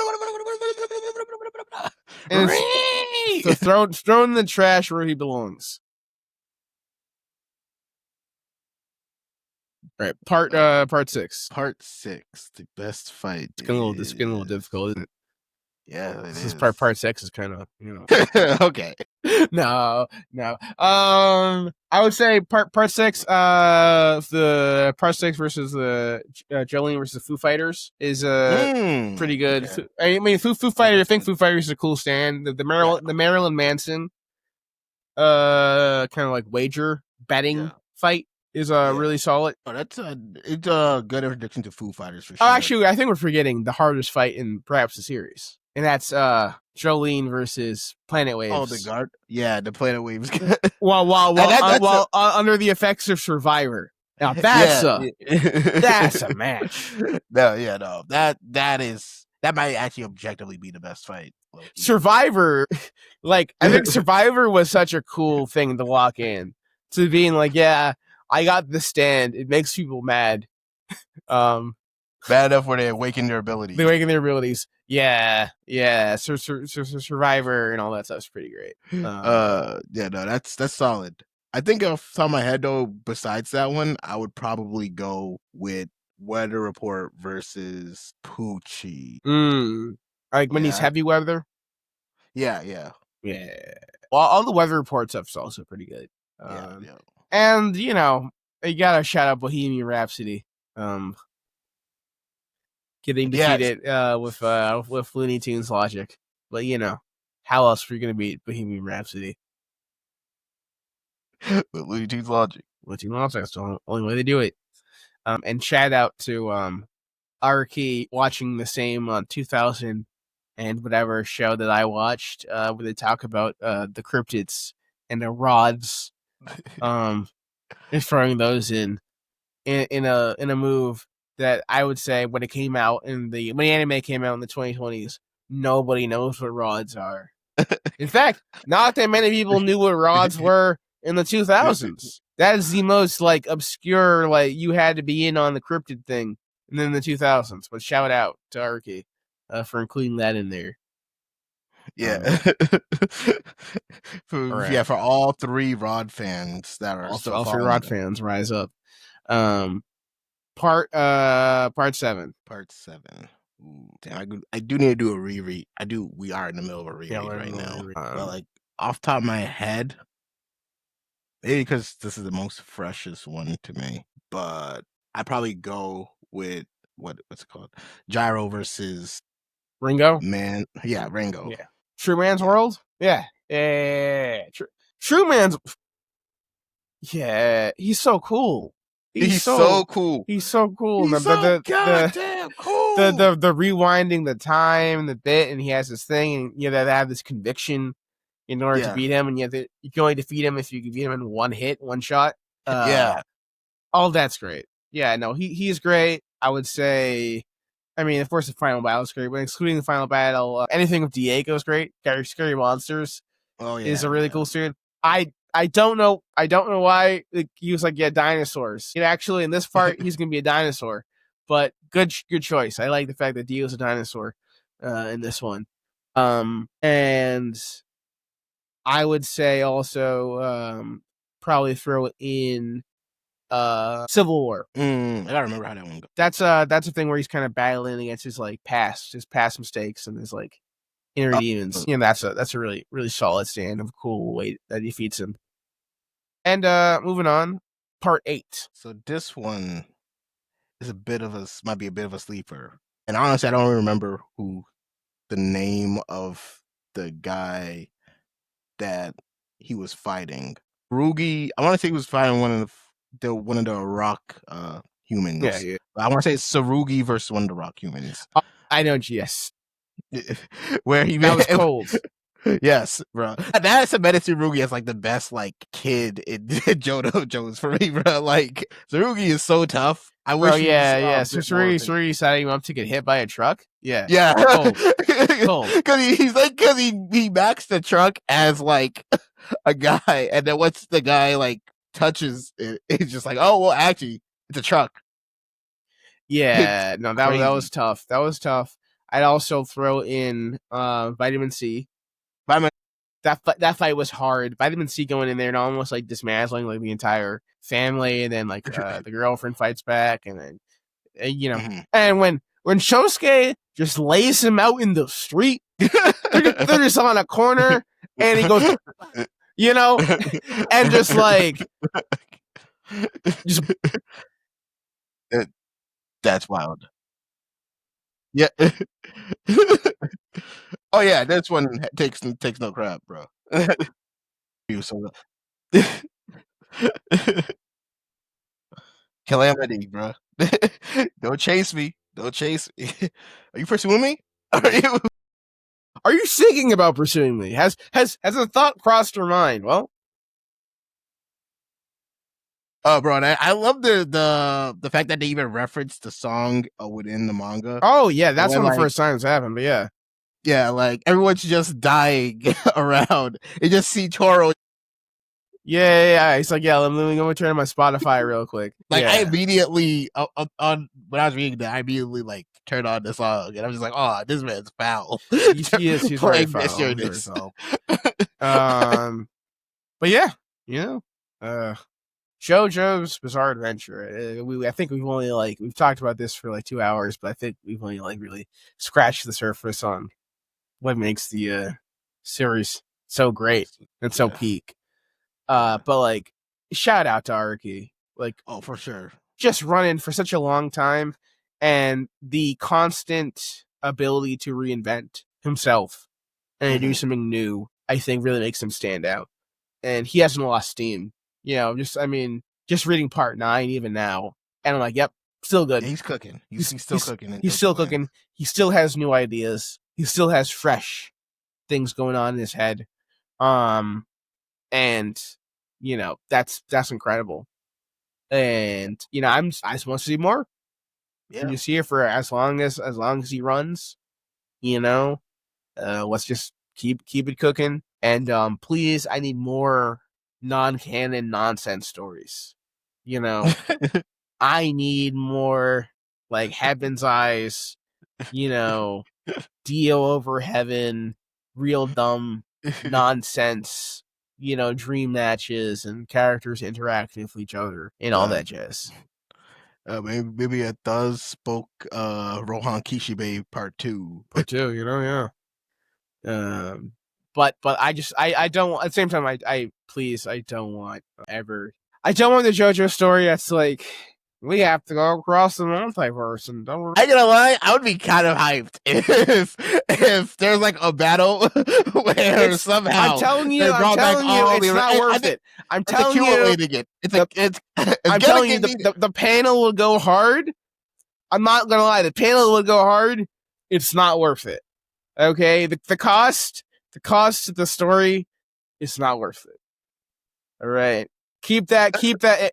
And it's thrown in the trash where he belongs. All right, part 6. Part 6, the best fight. It's getting a little difficult, isn't it? Yeah, this is part 6 is kind of okay. No. I would say part 6. The part 6 versus the Jojolion versus the Foo Fighters is pretty good. Okay. I mean, Foo Fighters. I think Foo Fighters is a cool stand. The Marilyn Manson, kind of like wager betting fight is really solid. Oh, it's a good introduction to Foo Fighters for sure. Oh, actually, I think we're forgetting the hardest fight in perhaps the series. And that's Jolene versus Planet Waves. Oh, the guard? Yeah, the Planet Waves. while under the effects of Survivor. Now that's a match. No. That might actually objectively be the best fight. Survivor, I think Survivor was such a cool thing to lock in. To being like, yeah, I got the stand. It makes people mad. Bad enough where they awaken their abilities. Yeah. Survivor and all that stuff's pretty great. That's solid. I think off the top of my head though, besides that one, I would probably go with Weather Report versus Poochie. Like when he's heavy weather? Yeah. Well, all the Weather Report stuff's also pretty good. And you gotta shout out Bohemian Rhapsody. Getting defeated with Looney Tunes logic. But how else are you gonna beat Bohemian Rhapsody? With Looney Tunes logic. Looney Tunes logic, that's the only way they do it. And shout out to Araki watching the same 2000 and whatever show that I watched, where they talk about the cryptids and the rods, and throwing those in a move that I would say when it came out when the anime came out in the 2020s, nobody knows what rods are. In fact, not that many people knew what rods were in the 2000s. That is the most obscure, you had to be in on the cryptid thing in the 2000s. But shout out to Araki for including that in there. Yeah. For all 3 Rod fans that are all 3 Rod fans, rise up. Part 7. Part 7. Ooh, damn, I do need to do a reread. We are in the middle of a reread right now. But off the top of my head, Maybe because this is the most freshest one to me, but I probably go with what's it called? Gyro versus Ringo? Ringo. Yeah. True Man's Yeah. World? Yeah. Yeah. True Man's. Yeah. He's so cool. He's so cool. He's so cool. He's so goddamn cool. The rewinding the time, the bit, and he has this thing, and you know, they have this conviction in order to beat him, and you can only defeat him if you can beat him in one hit, one shot. Yeah. All that's great. Yeah, no, he's great. I would say, I mean, of course, the final battle is great, but excluding the final battle, anything with Diego is great. Scary Monsters is a really cool suit. I don't know why he was like, yeah, dinosaurs. You know, actually, in this part, he's gonna be a dinosaur, but good choice. I like the fact that Dio's a dinosaur in this one. And I would say also probably throw in Civil War. I gotta remember how that one goes. That's a thing where he's kind of battling against his past mistakes and his like inner demons. You know, that's a really, really solid stand of a cool way that he defeats him. And moving on, part 8. So this one is might be a bit of a sleeper. And honestly, I don't remember who the name of the guy that he was fighting. Rugi, I want to say he was fighting one of the rock humans. Yeah. I want to say it's Sarugi versus one of the rock humans. I know, yes. Where he was cold. Yes, bro. That cemented Sarugi as like the best like kid in JoJo's for me, bro. Like Sarugi is so tough. I wish. So Sarugi setting him up to get hit by a truck. Yeah, cold. Cold. Because he maxed the truck as like a guy, and then once the guy like touches it, it's just like, oh well, actually, it's a truck. Yeah, no, that was tough. That was tough. I'd also throw in Vitamin C. That fight was hard. Vitamin C going in there and almost like dismantling like the entire family, and then like the girlfriend fights back, and then you know, and when Shosuke just lays him out in the street, they're just on a corner, and he goes, you know, and just like just that's wild. Yeah. Oh yeah, this one takes no crap, bro. Calamity, bro. Don't chase me. Don't chase me. Are you pursuing me? Are you thinking about pursuing me? Has a thought crossed your mind? Well, oh, bro, I love the fact that they even referenced the song within the manga. Oh yeah, that's one of the first times it happened. But yeah, like everyone's just dying around. You just see Toro. Yeah. He's like, yeah, let me turn on my Spotify real quick. Like I immediately on when I was reading that, I immediately like turned on the song, and I'm just like, oh, this man's foul. He's very foul. But yeah, you know, JoJo's Bizarre Adventure. I think we've talked about this for like 2 hours, but I think we've only like really scratched the surface on what makes the series so great and so peak. But like, shout out to Araki. Like, oh, for sure. Just running for such a long time, and the constant ability to reinvent himself and do something new, I think really makes him stand out. And he hasn't lost steam. You know, just reading part 9 even now, and I'm like, yep, still good. Yeah, he's cooking. He's still cooking. He's still cooking. He still has new ideas. He still has fresh things going on in his head. And you know, that's incredible. And you know, I just want to see more. Yeah, I'm just here for as long as he runs. You know, let's just keep it cooking. And please, I need more non-canon nonsense stories. You know, I need more like Heaven's Eyes. You know, Dio over Heaven, real dumb nonsense. You know, dream matches and characters interacting with each other and all that jazz. Maybe a Does spoke Rohan Kishibe part 2. You know, yeah. But I don't, at the same time, I please, I don't want I don't want the JoJo story that's like, we have to go across the multiverse and don't. I ain't gonna lie, I would be kind of hyped if there's like a battle where somehow I'm telling you, they brought back all it's the. not worth it. I'm telling you, I'm telling you, the panel will go hard. I'm not gonna lie, the panel will go hard. It's not worth it. Okay, the cost of the story is not worth it. All right, keep that.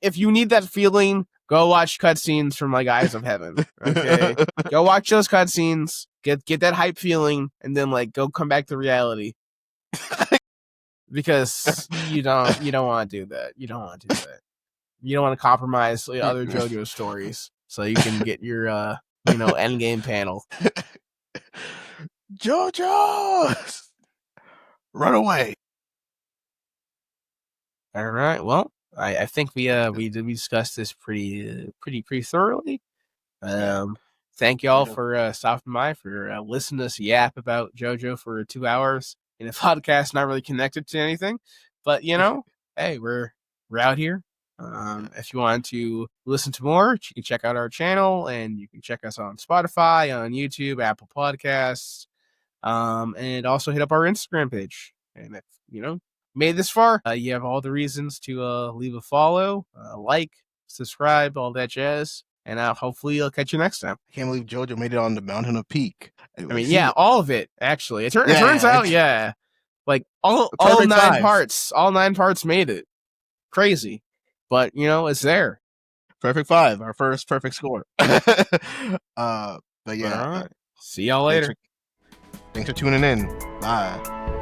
If you need that feeling, go watch cutscenes from like Eyes of Heaven. Okay, go watch those cutscenes. Get that hype feeling, and then like go come back to reality. Because you don't want to do that. You don't want to do that. You don't want to compromise other JoJo stories so you can get your end game panel. JoJo's run away. All right. Well, I think we discussed this pretty thoroughly. Thank y'all for stopping by, for listening to us yap about JoJo for 2 hours in a podcast not really connected to anything, but hey, we're out here. If you want to listen to more, you can check out our channel, and you can check us on Spotify, on YouTube, Apple Podcasts, and also hit up our Instagram page. And if made this far, you have all the reasons to leave a follow, like, subscribe, all that jazz. And hopefully you'll catch you next time. I can't believe JoJo made it on the Mountain of Peak. Anyway, all of it, actually. It turns out, like all 9 parts. All 9 parts made it. Crazy. But, it's there. Perfect 5, our first perfect score. But yeah. All right. See y'all later. Thanks for tuning in. Bye.